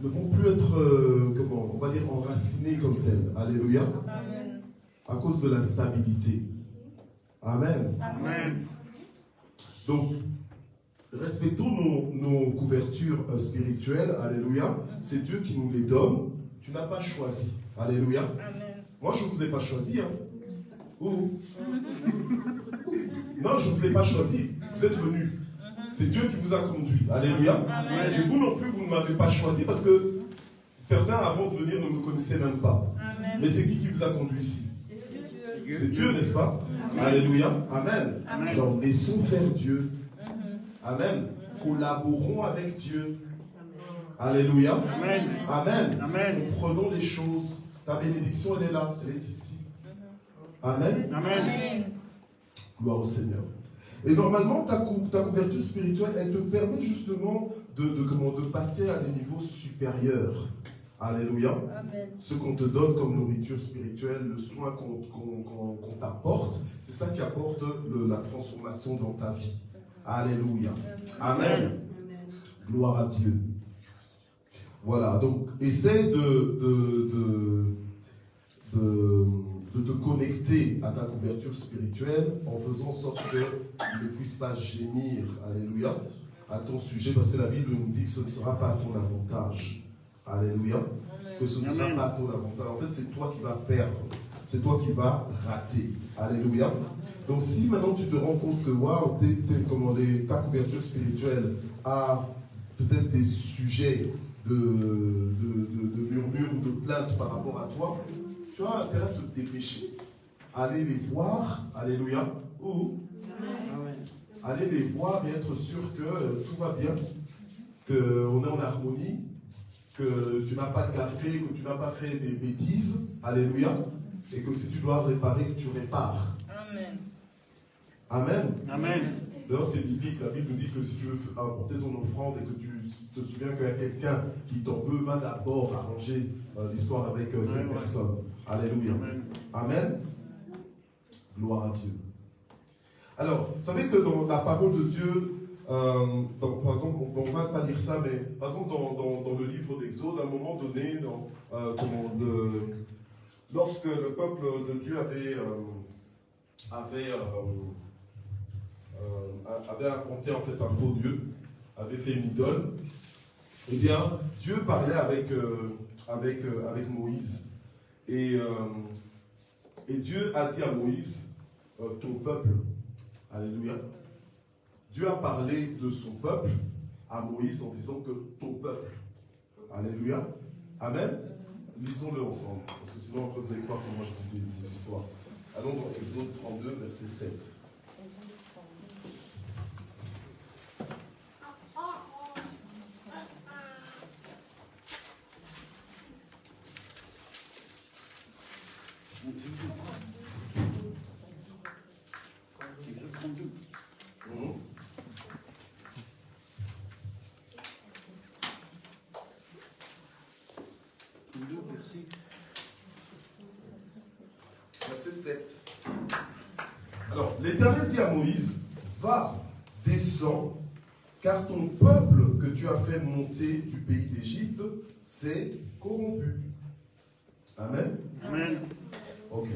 A: ne vont plus être, on va dire, enracinées comme telles, alléluia, à cause de la stabilité. Amen.
B: Amen.
A: Donc, respectons nos couvertures spirituelles, alléluia. C'est Dieu qui nous les donne. Tu n'as pas choisi, alléluia.
C: Amen.
A: Moi, je ne vous ai pas choisi. Hein. Non, je ne vous ai pas choisi. Vous êtes venus. C'est Dieu qui vous a conduit, alléluia.
C: Amen.
A: Et vous non plus, vous ne m'avez pas choisi parce que certains, avant de venir, ne me connaissaient même pas.
C: Amen.
A: Mais c'est qui vous a conduit ici? C'est Dieu, n'est-ce pas? Alléluia. Amen.
C: Amen.
A: Alors, laissons faire Dieu. Amen. Collaborons avec Dieu. Alléluia.
B: Amen.
A: Amen.
B: Amen.
A: Comprenons les choses. Ta bénédiction, elle est là. Elle est ici. Amen.
B: Amen.
A: Gloire au Seigneur. Et normalement, ta couverture spirituelle, elle te permet justement de passer à des niveaux supérieurs. Alléluia.
B: Amen.
A: Ce qu'on te donne comme nourriture spirituelle, le soin qu'on t'apporte, c'est ça qui apporte la transformation dans ta vie. Alléluia. Amen. Gloire à Dieu. Voilà, donc essaie de te connecter à ta couverture spirituelle en faisant en sorte qu'il ne puisse pas gémir, alléluia, à ton sujet, parce que la Bible nous dit que ce ne sera pas à ton avantage. Alléluia. Que ce ne sera pas à ton avantage. En fait, c'est toi qui vas perdre. C'est toi qui vas rater. Alléluia. Donc si maintenant tu te rends compte que waouh, ta couverture spirituelle a peut-être des sujets de murmures ou de plaintes par rapport à toi, tu as intérêt à te dépêcher, aller les voir, alléluia, ou aller les voir et être sûr que tout va bien, qu'on est en harmonie, que tu n'as pas gaffé, que tu n'as pas fait des bêtises, alléluia, et que si tu dois réparer, que tu répares.
B: Amen.
A: Amen.
B: Amen.
A: D'ailleurs, c'est biblique. La Bible nous dit que si tu veux apporter ton offrande et que tu te souviens qu'il y a quelqu'un qui t'en veut, va d'abord arranger l'histoire avec cette personne. Alléluia. Amen. Gloire à Dieu. Alors, vous savez que dans la parole de Dieu, par exemple, on ne va pas dire ça, mais par exemple, dans le livre d'Exode, à un moment donné, lorsque le peuple de Dieu avait inventé en fait un faux Dieu, avait fait une idole, eh bien, Dieu parlait avec Moïse. Et Dieu a dit à Moïse, ton peuple, alléluia, Dieu a parlé de son peuple à Moïse en disant que ton peuple, alléluia, amen. Lisons-le ensemble, parce que sinon après vous allez croire que moi je dis des histoires. Allons dans Exode 32, verset 7. Verset 7. Alors, l'Éternel dit à Moïse, va, descends, car ton peuple que tu as fait monter du pays d'Égypte s'est corrompu. Amen. Amen. Ok.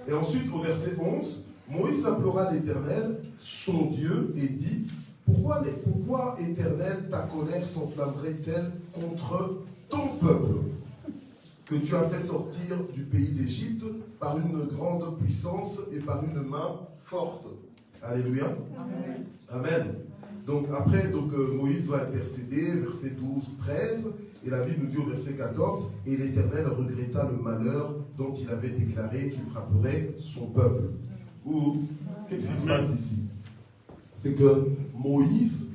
A: Et ensuite, au verset 11, Moïse implora l'Éternel, son Dieu, et dit, pourquoi Éternel, ta colère s'enflammerait-elle contre ton peuple que tu as fait sortir du pays d'Égypte par une grande puissance et par une main forte. Alléluia. Amen. Amen. Donc après, Moïse va intercéder, verset 12, 13, et la Bible nous dit au verset 14, et l'Éternel regretta le malheur dont il avait déclaré qu'il frapperait son peuple. Ou, qu'est-ce qui se passe ici? C'est que Moïse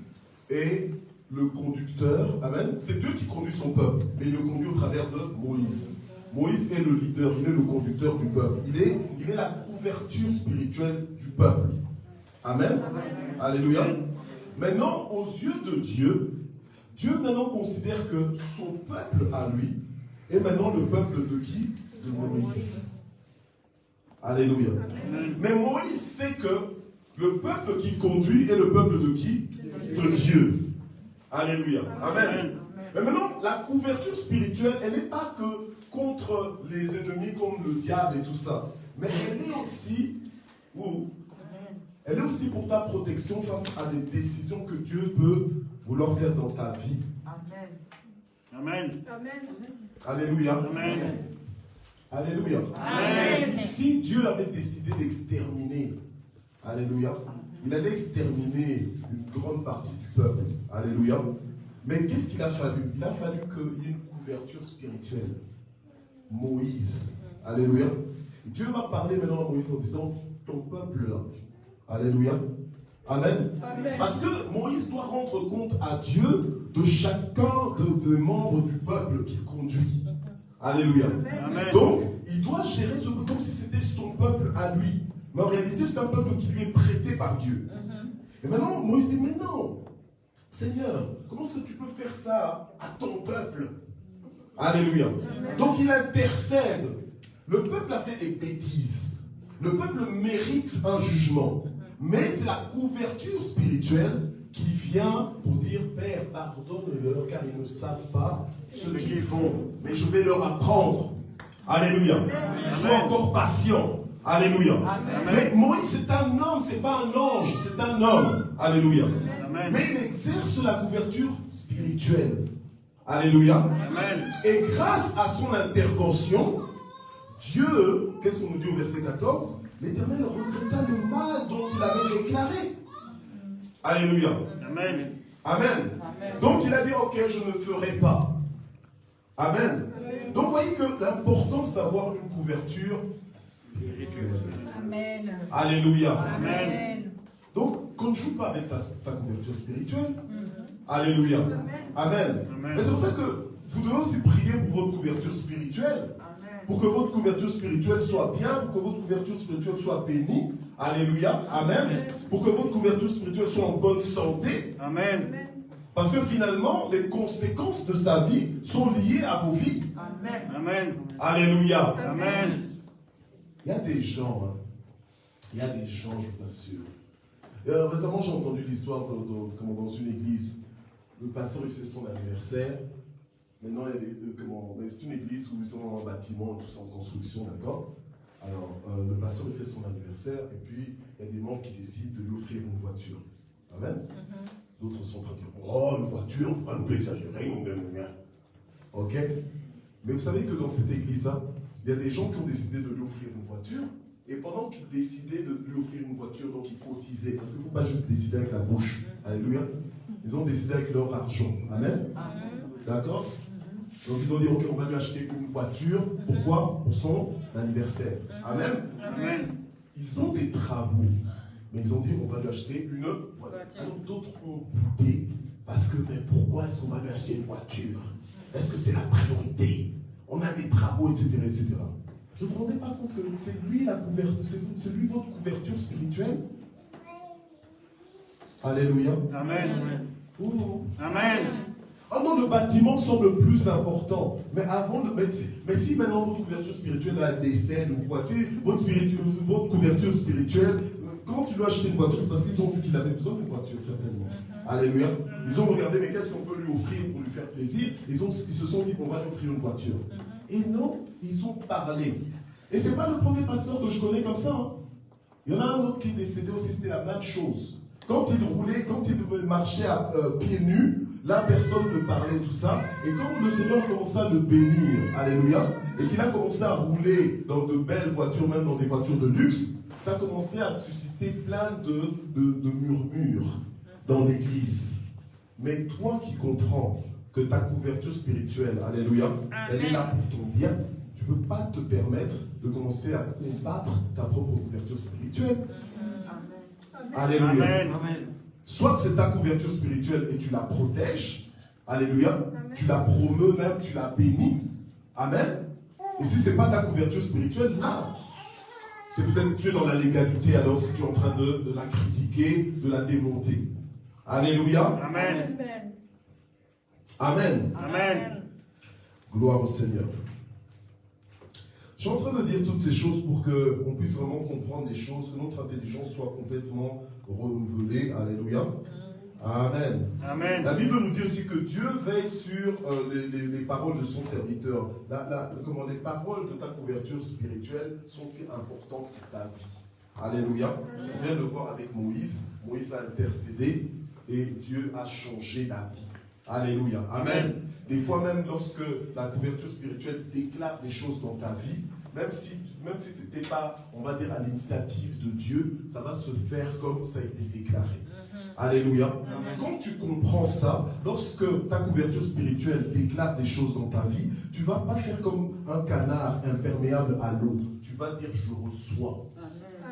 A: est le conducteur, amen. C'est Dieu qui conduit son peuple, mais il le conduit au travers de Moïse. Moïse est le leader, il est le conducteur du peuple. Il est la couverture spirituelle du peuple. Amen. Amen. Alléluia. Maintenant, aux yeux de Dieu, Dieu maintenant considère que son peuple à lui est maintenant le peuple de qui? De Moïse. Alléluia. Amen. Mais Moïse sait que le peuple qu'il conduit est le peuple de qui? De Dieu. Alléluia. Amen. Mais maintenant, la couverture spirituelle, elle n'est pas que contre les ennemis comme le diable et tout ça. Mais elle est aussi pour ta protection face à des décisions que Dieu peut vouloir faire dans ta vie.
B: Amen. Amen.
C: Amen.
A: Alléluia.
B: Amen.
A: Alléluia.
B: Amen.
A: Si Dieu avait décidé d'exterminer, alléluia, il allait exterminer une grande partie du peuple. Alléluia. Mais qu'est-ce qu'il a fallu? Il a fallu qu'il y ait une couverture spirituelle. Moïse. Alléluia. Dieu va parler maintenant à Moïse en disant, ton peuple là. Alléluia. Amen. Amen. Parce que Moïse doit rendre compte à Dieu de chacun des membres du peuple qu'il conduit. Alléluia. Amen. Donc, il doit gérer ce peuple comme si c'était son peuple à lui. Mais en réalité, c'est un peuple qui lui est prêté par Dieu. Et maintenant, Moïse dit, mais non, Seigneur, comment est-ce que tu peux faire ça à ton peuple? Alléluia. Donc il intercède. Le peuple a fait des bêtises. Le peuple mérite un jugement. Mais c'est la couverture spirituelle qui vient pour dire, Père, pardonne-leur car ils ne savent pas ce qu'ils font. Mais je vais leur apprendre. Alléluia. Sois encore patient. Alléluia. Amen. Mais Moïse, c'est un homme, c'est pas un ange, c'est un homme. Alléluia. Amen. Mais il exerce la couverture spirituelle. Alléluia. Amen. Et grâce à son intervention, Dieu, qu'est-ce qu'on nous dit au verset 14? L'Éternel regretta le mal dont il avait déclaré. Alléluia. Amen. Amen. Amen. Donc il a dit, ok, je ne ferai pas. Amen. Amen. Donc vous voyez que l'importance d'avoir une couverture spirituelle. Amen. Alléluia. Amen. Donc, qu'on ne joue pas avec ta couverture spirituelle. Alléluia. Amen. Amen. Amen. Mais c'est pour ça que vous devez aussi prier pour votre couverture spirituelle. Amen. Pour que votre couverture spirituelle soit bien, pour que votre couverture spirituelle soit bénie. Alléluia. Amen. Amen. Pour que votre couverture spirituelle soit en bonne santé. Amen. Amen. Parce que finalement, les conséquences de sa vie sont liées à vos vies. Amen. Amen. Alléluia. Amen. Il y a des gens, je vous assure. Récemment, j'ai entendu l'histoire dans une église. Le pasteur, il fait son anniversaire. Maintenant, il y a c'est une église où ils ont un bâtiment, tout ça en construction, d'accord? Alors, le pasteur, il fait son anniversaire, et puis, il y a des membres qui décident de lui offrir une voiture. Amen. D'autres sont en train de dire, oh, une voiture, il ne faut pas nous exagérer, ok? Mais vous savez que dans cette église-là, il y a des gens qui ont décidé de lui offrir une voiture, et pendant qu'ils décidaient de lui offrir une voiture, donc ils cotisaient, parce qu'il ne faut pas juste décider avec la bouche. Alléluia. Ils ont décidé avec leur argent. Amen. D'accord? Donc ils ont dit, ok, on va lui acheter une voiture. Pourquoi? Pour son anniversaire. Amen. Amen. Ils ont des travaux, mais ils ont dit, on va lui acheter une voiture. Alors d'autres ont douté, parce que, mais pourquoi est-ce qu'on va lui acheter une voiture? Est-ce que c'est la priorité? On a des travaux, etc., etc. Ne vous rendez pas compte que c'est lui la couverture, c'est lui votre couverture spirituelle? Alléluia. Amen. Oh. Amen. Oh non, le bâtiment semble plus important. Mais avant, mais si maintenant votre couverture spirituelle décède ou quoi, si votre couverture spirituelle, quand tu dois acheter une voiture, c'est parce qu'ils ont vu qu'il avait besoin d'une voiture, certainement. Alléluia. Ils ont regardé, mais qu'est-ce qu'on peut lui offrir pour lui faire plaisir? Ils se sont dit, on va lui offrir une voiture. Et non, ils ont parlé. Et ce n'est pas le premier pasteur que je connais comme ça. Hein. Il y en a un autre qui est décédé aussi, c'était la même chose. Quand il marchait à pieds nus, là, personne ne parlait, tout ça. Et quand le Seigneur commençait à le bénir, alléluia, et qu'il a commencé à rouler dans de belles voitures, même dans des voitures de luxe, ça a commencé à susciter plein de murmures dans l'église. Mais toi qui comprends que ta couverture spirituelle, alléluia, elle est là pour ton bien, tu ne peux pas te permettre de commencer à combattre ta propre couverture spirituelle. Alléluia. Amen. Soit c'est ta couverture spirituelle et tu la protèges. Alléluia. Amen. Tu la promeus même, tu la bénis. Amen. Et si ce n'est pas ta couverture spirituelle, là, c'est peut-être tu es dans la légalité, alors si tu es en train de la critiquer, de la démonter. Alléluia. Amen. Amen. Amen. Gloire au Seigneur. Je suis en train de dire toutes ces choses pour qu'on puisse vraiment comprendre les choses, que notre intelligence soit complètement renouvelée. Alléluia. Amen. Amen. La Bible nous dit aussi que Dieu veille sur les paroles de son serviteur. Les paroles de ta couverture spirituelle sont si importantes pour ta vie. Alléluia. On vient de le voir avec Moïse. Moïse a intercédé et Dieu a changé la vie. Alléluia. Amen. Des fois même lorsque la couverture spirituelle déclare des choses dans ta vie, même si tu n'étais pas, on va dire, à l'initiative de Dieu, ça va se faire comme ça a été déclaré. Alléluia. Quand tu comprends ça, lorsque ta couverture spirituelle déclare des choses dans ta vie, tu ne vas pas faire comme un canard imperméable à l'eau. Tu vas dire je reçois.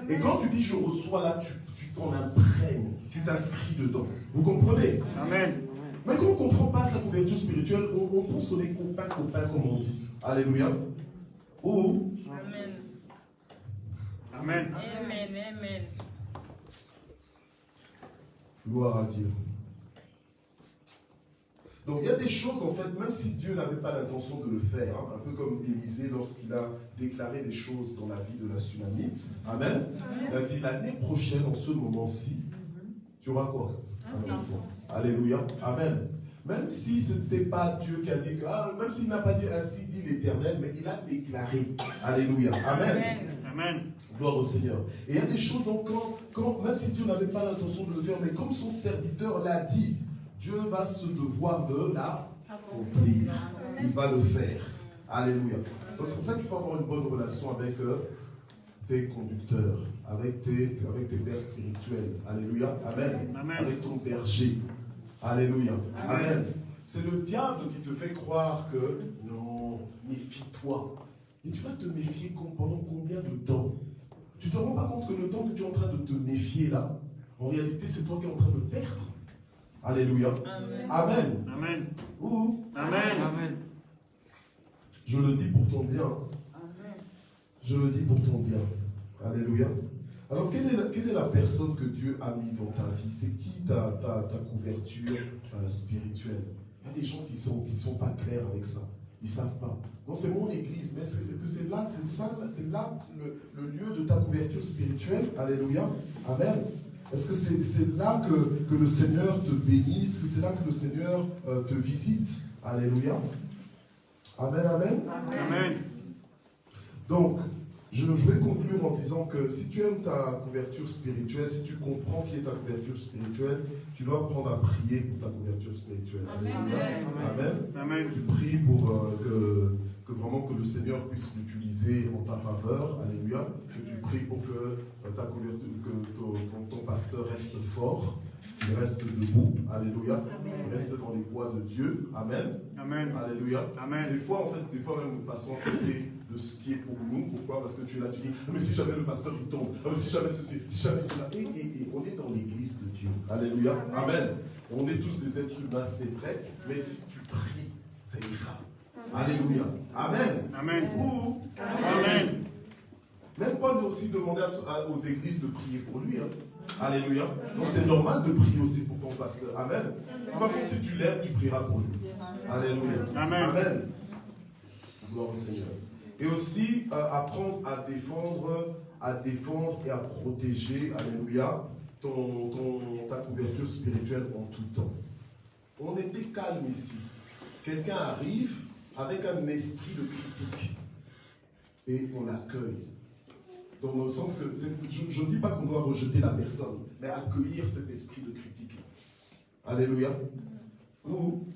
A: Et quand tu dis je reçois, là, tu t'en imprègnes, tu t'inscris dedans. Vous comprenez? Amen. Mais quand on ne comprend pas sa couverture spirituelle, on pense sur les copains, comme on dit. Alléluia. Oh. Amen. Amen. Amen. Amen. Gloire à Dieu. Donc il y a des choses, en fait, même si Dieu n'avait pas l'intention de le faire, hein, un peu comme Élisée lorsqu'il a déclaré des choses dans la vie de la Sunamite. Amen. Il a dit l'année prochaine, en ce moment-ci, tu auras quoi? Un enfant. Alléluia. Amen. Même si ce n'était pas Dieu qui a dit, même s'il n'a pas dit ainsi dit l'Éternel, mais il a déclaré. Alléluia. Amen.
B: Amen.
A: Gloire au Seigneur. Et il y a des choses, donc, même si Dieu n'avait pas l'intention de le faire, mais comme son serviteur l'a dit, Dieu va se devoir de l'accomplir. Il va le faire. Alléluia. Donc c'est pour ça qu'il faut avoir une bonne relation avec tes conducteurs, avec tes pères spirituels. Alléluia. Amen.
B: Amen.
A: Avec ton berger. Alléluia. Amen. C'est le diable qui te fait croire que non, méfie-toi. Et tu vas te méfier pendant combien de temps? Tu ne te rends pas compte que le temps que tu es en train de te méfier là, en réalité, c'est toi qui es en train de perdre. Alléluia. Amen. Amen.
B: Amen.
A: Ouh.
B: Amen. Amen.
A: Je le dis pour ton bien.
C: Amen.
A: Je le dis pour ton bien. Alléluia. Alors, quelle est la personne que Dieu a mis dans ta vie? C'est qui ta couverture spirituelle? Il y a des gens qui sont pas clairs avec ça. Ils ne savent pas. Non, c'est mon église, mais c'est là le lieu de ta couverture spirituelle. Alléluia. Amen. Est-ce que c'est là que le Seigneur te bénit? Est-ce que c'est là que le Seigneur te visite? Alléluia. Amen, amen.
B: Amen.
A: Donc, je vais conclure en disant que si tu aimes ta couverture spirituelle, si tu comprends qui est ta couverture spirituelle, tu dois apprendre à prier pour ta couverture spirituelle. Alléluia. Amen.
B: Amen.
A: Tu pries pour que vraiment que le Seigneur puisse l'utiliser en ta faveur. Alléluia. Que tu pries pour que ta couverture, que ton pasteur reste fort, qu'il reste debout. Alléluia. Qu'il reste dans les voies de Dieu. Amen.
B: Amen.
A: Alléluia.
B: Amen.
A: Des fois même nous passons à côté de ce qui est pour nous. Pourquoi? Parce que tu es là, tu dis, mais si jamais le pasteur il tombe, si jamais ceci, si jamais cela. Et on est dans l'église de Dieu. Alléluia. Amen. On est tous des êtres humains, c'est vrai, mais si tu pries, ça ira. Alléluia. Amen.
B: Amen.
A: Ouh.
B: Amen.
A: Même Paul a aussi demandé aux églises de prier pour lui. Hein. Alléluia. Donc c'est normal de prier aussi pour ton pasteur. Amen. De toute façon, si tu l'aimes, tu prieras pour lui. Alléluia.
B: Amen.
A: Amen. Gloire au Seigneur. Et aussi apprendre à défendre et à protéger, alléluia, ta couverture spirituelle en tout temps. On était calme ici. Quelqu'un arrive avec un esprit de critique et on l'accueille. Dans le sens que, je ne dis pas qu'on doit rejeter la personne, mais accueillir cet esprit de critique. Alléluia. Nous,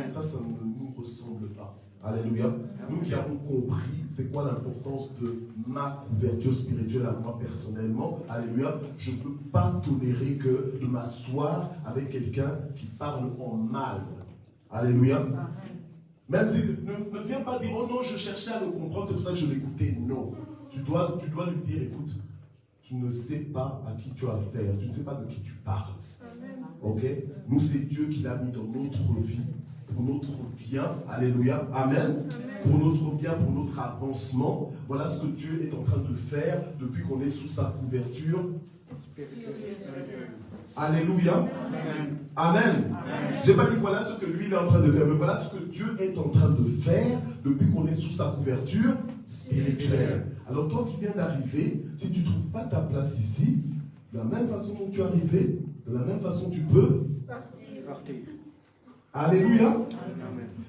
A: ça ne nous ressemble pas. Alléluia. Nous qui avons compris c'est quoi l'importance de ma couverture spirituelle à moi personnellement. Alléluia. Je ne peux pas tolérer de m'asseoir avec quelqu'un qui parle en mal. Alléluia. Même si, ne viens pas dire, oh non, je cherchais à le comprendre, c'est pour ça que je l'écoutais. Non. Tu dois lui dire, écoute, tu ne sais pas à qui tu as affaire, tu ne sais pas de qui tu parles. Ok? Nous, c'est Dieu qui l'a mis dans notre vie, pour notre bien. Alléluia. Amen. Pour notre bien, pour notre avancement. Voilà ce que Dieu est en train de faire depuis qu'on est sous sa couverture. Alléluia. Amen. Je n'ai pas dit voilà ce que lui il est en train de faire, mais voilà ce que Dieu est en train de faire depuis qu'on est sous sa couverture spirituelle. Alors toi qui viens d'arriver, si tu ne trouves pas ta place ici, de la même façon dont tu es arrivé, de la même façon tu peux partir. Alléluia.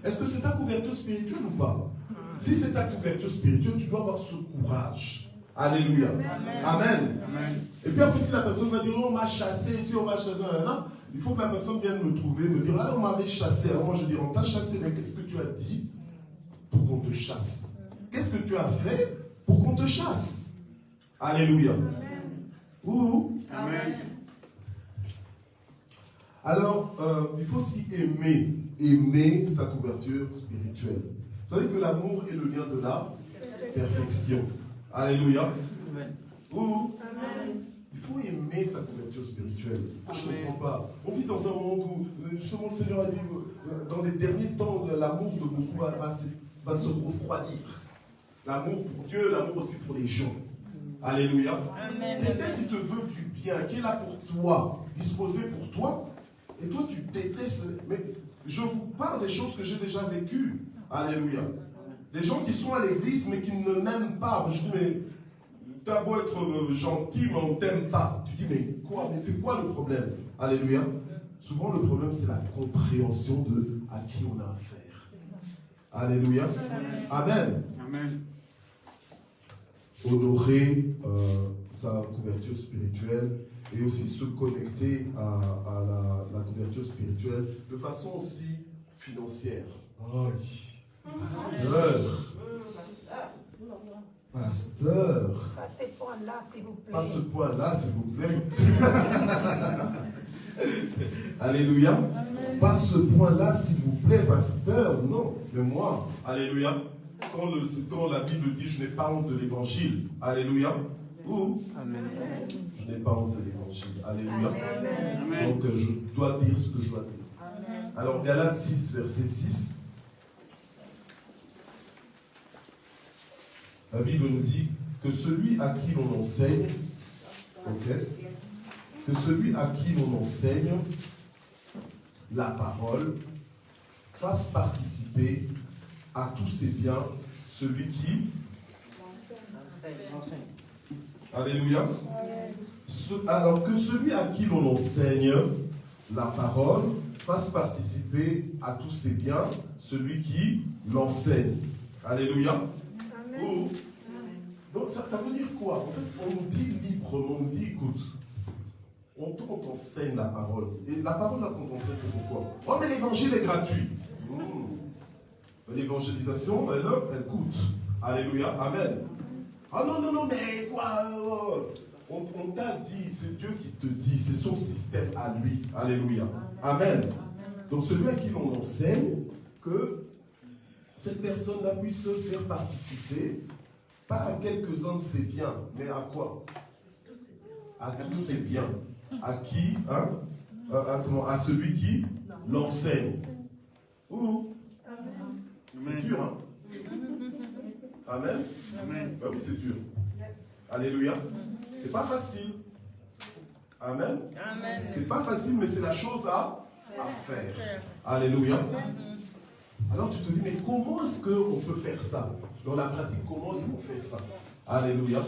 A: Est-ce que c'est ta couverture spirituelle ou pas? Si c'est ta couverture spirituelle, tu dois avoir ce courage. Alléluia. Amen. Et puis après, si la personne va dire, oh, on m'a chassé, ici on m'a chassé, il faut que la personne vienne me trouver, me dire, ah, on m'avait chassé. Alors moi je dis, on t'a chassé, mais qu'est-ce que tu as dit pour qu'on te chasse? Qu'est-ce que tu as fait pour qu'on te chasse? Alléluia. Ouh.
B: Amen.
A: Alors, il faut aussi aimer sa couverture spirituelle. Vous savez que l'amour est le lien de la perfection. Alléluia. Ouh. Il faut aimer sa couverture spirituelle. Je ne comprends pas. On vit dans un monde où, justement, le Seigneur a dit, dans les derniers temps, l'amour de beaucoup va se refroidir. L'amour pour Dieu, l'amour aussi pour les gens. Alléluia.
C: Amen.
A: Quelqu'un qui te veut du bien, qui est là pour toi, disposé pour toi, et toi tu détestes. Mais je vous parle des choses que j'ai déjà vécues. Alléluia. Des gens qui sont à l'église mais qui ne m'aiment pas. Je dis, mais tu as beau être gentil, mais on ne t'aime pas. Tu dis, mais quoi? Mais c'est quoi le problème? Alléluia. Souvent, le problème, c'est la compréhension de à qui on a affaire. Alléluia. Amen.
B: Amen.
A: Honorer sa couverture spirituelle et aussi se connecter à la couverture spirituelle de façon aussi financière. Aïe. Pasteur.
D: Pas ce point-là, s'il vous plaît.
A: Pas ce point-là, s'il vous plaît. Alléluia.
C: Amen.
A: Pas ce point-là, s'il vous plaît, pasteur. Non, mais moi. Alléluia. Quand la Bible dit je n'ai pas honte de l'évangile. Alléluia. Ou
B: Amen.
A: je n'ai pas honte de l'évangile. Alléluia.
B: Amen.
A: Donc je dois dire ce que je dois dire.
C: Amen.
A: Alors Galates 6, verset 6. La Bible nous dit que celui à qui l'on enseigne, que celui à qui l'on enseigne la parole fasse participer à tous ses biens celui qui... Alléluia. Alors que celui à qui l'on enseigne la parole fasse participer à tous ses biens celui qui l'enseigne. Alléluia. Oh. Donc ça veut dire quoi? En fait, on nous dit librement, on nous dit, écoute, on t'enseigne la parole. Et la parole là qu'on t'enseigne, c'est pourquoi? Oh, mais l'évangile est gratuit. L'évangélisation, elle coûte. Alléluia, amen. Ah non, mais quoi? On t'a dit, c'est Dieu qui te dit, c'est son système à lui. Alléluia, amen. Donc celui à qui l'on enseigne, que cette personne-là puisse se faire participer, pas à quelques-uns de ses biens, mais à quoi? À tous ses biens. À qui? Hein? À celui qui l'enseigne. Ou? C'est dur, hein? Amen?
B: Amen.
A: Ben oui, c'est dur. Alléluia. C'est pas facile. Amen?
C: Amen.
A: C'est pas facile, mais c'est la chose à faire. Alléluia. Alors tu te dis, mais comment est-ce qu'on peut faire ça? Dans la pratique, comment est-ce qu'on fait ça? Alléluia.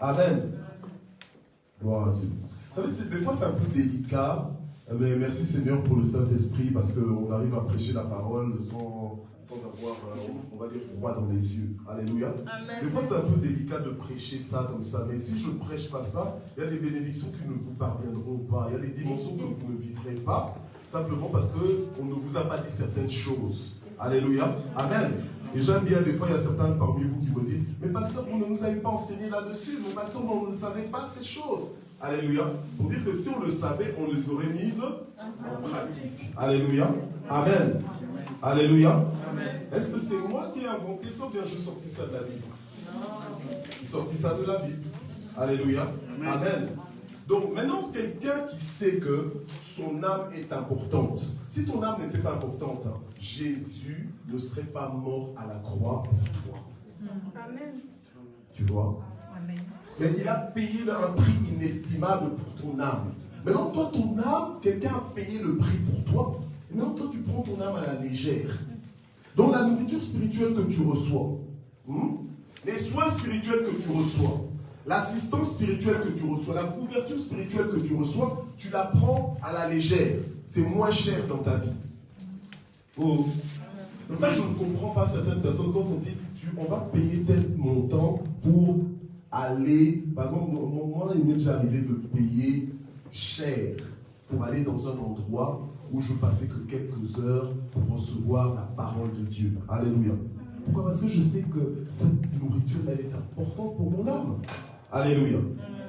A: Amen. Gloire à Dieu. Vous savez, des fois c'est un peu délicat, mais merci Seigneur pour le Saint-Esprit, parce qu'on arrive à prêcher la parole sans avoir, on va dire, froid dans les yeux. Alléluia.
C: Amen.
A: Des fois c'est un peu délicat de prêcher ça comme ça, mais si je ne prêche pas ça, il y a des bénédictions qui ne vous parviendront pas, il y a des dimensions que vous ne vivrez pas, simplement parce qu'on ne vous a pas dit certaines choses. Alléluia. Amen. Et j'aime bien, des fois, il y a certains parmi vous qui me disent, mais pasteur, vous ne nous avez pas enseigné là-dessus, mais pasteur, on ne savait pas ces choses. Alléluia. Pour dire que si on le savait, on les aurait mises en pratique. Alléluia. Amen. Alléluia. Est-ce que c'est moi qui ai inventé ça ou bien je sortis ça de la Bible? J'ai sorti ça de la Bible. Alléluia. Amen. Donc maintenant, quelqu'un qui sait que son âme est importante. Si ton âme n'était pas importante, hein, Jésus ne serait pas mort à la croix pour toi.
C: Amen.
A: Tu vois?
D: Amen.
A: Mais il a payé un prix inestimable pour ton âme. Maintenant, toi, ton âme, quelqu'un a payé le prix pour toi. Et maintenant, toi, tu prends ton âme à la légère. Donc, la nourriture spirituelle que tu reçois, les soins spirituels que tu reçois, l'assistance spirituelle que tu reçois, la couverture spirituelle que tu reçois, tu la prends à la légère. C'est moins cher dans ta vie. Oh. Donc ça, je ne comprends pas certaines personnes quand on dit on va payer tel montant pour aller. Par exemple, moi, il m'est déjà arrivé de payer cher pour aller dans un endroit où je passais que quelques heures pour recevoir la parole de Dieu. Alléluia. Pourquoi? Parce que je sais que cette nourriture, elle est importante pour mon âme. Alléluia.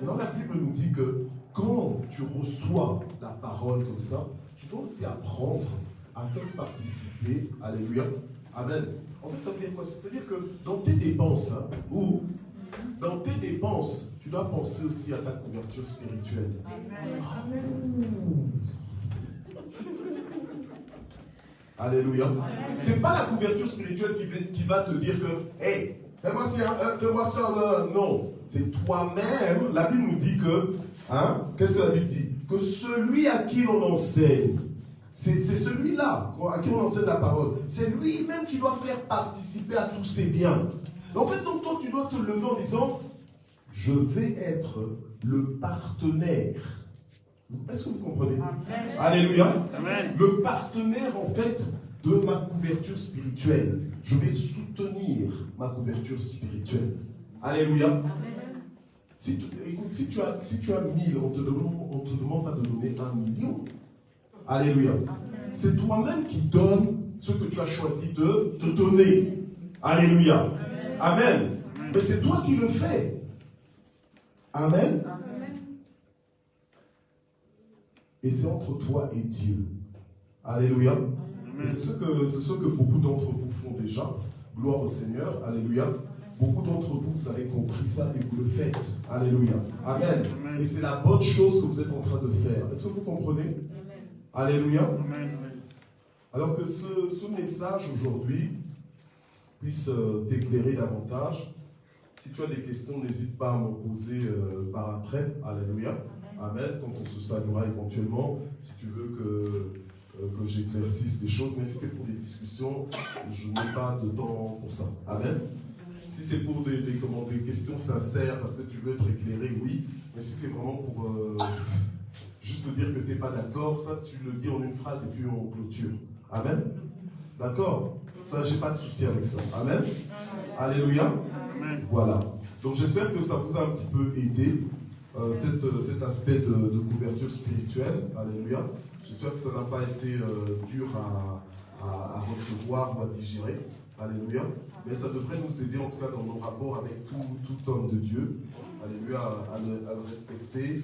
A: Maintenant, la Bible nous dit que quand tu reçois la parole comme ça, tu dois aussi apprendre à faire participer. Alléluia. Amen. En fait, ça veut dire quoi? Ça veut dire que dans tes dépenses, ou dans tes dépenses, tu dois penser aussi à ta couverture spirituelle. Alléluia. C'est pas la couverture spirituelle qui va te dire que, hey, Fais-moi ça. Non, c'est toi-même. La Bible nous dit que, qu'est-ce que la Bible dit? Que celui à qui l'on enseigne, c'est celui-là à qui on enseigne la parole. C'est lui-même qui doit faire participer à tous ses biens. En fait, donc toi, tu dois te lever en disant, je vais être le partenaire. Est-ce que vous comprenez?
C: Amen.
A: Alléluia.
B: Amen.
A: Le partenaire, en fait, de ma couverture spirituelle. Je vais soutenir ma couverture spirituelle. Alléluia.
C: Amen.
A: Écoute, si tu as 1000, on te demande pas de donner 1 million. Alléluia. C'est toi-même qui donnes ce que tu as choisi de te donner. Alléluia. Amen. Mais c'est toi qui le fais. Amen. Et c'est entre toi et Dieu. Alléluia. Et c'est ce que beaucoup d'entre vous font déjà. Gloire au Seigneur. Alléluia. Beaucoup d'entre vous, vous avez compris ça et vous le faites. Alléluia. Amen. Et c'est la bonne chose que vous êtes en train de faire. Est-ce que vous comprenez? Alléluia. Alors que ce message aujourd'hui puisse t'éclairer davantage. Si tu as des questions, n'hésite pas à m'en poser par après. Alléluia. Amen. Quand on se saluera éventuellement, si tu veux que j'éclaircisse des choses. Mais si c'est pour des discussions, je n'ai pas de temps pour ça. Amen. Si c'est pour des questions sincères, parce que tu veux être éclairé, oui. Mais si c'est vraiment pour juste dire que tu n'es pas d'accord, ça tu le dis en une phrase et puis on clôture. Amen. D'accord? Ça, j'ai pas de souci avec ça. Amen. Alléluia. Voilà. Donc j'espère que ça vous a un petit peu aidé, cet aspect de couverture spirituelle. Alléluia. J'espère que ça n'a pas été dur à recevoir ou à digérer. Alléluia. Mais ça devrait nous aider en tout cas dans nos rapports avec tout homme de Dieu. Alléluia. À le respecter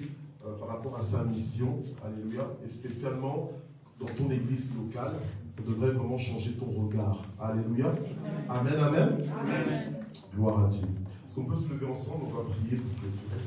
A: par rapport à sa mission. Alléluia. Et spécialement dans ton église locale. Ça devrait vraiment changer ton regard. Alléluia. Amen, amen. Amen. Gloire à Dieu. Est-ce qu'on peut se lever ensemble? On va prier pour clôturer.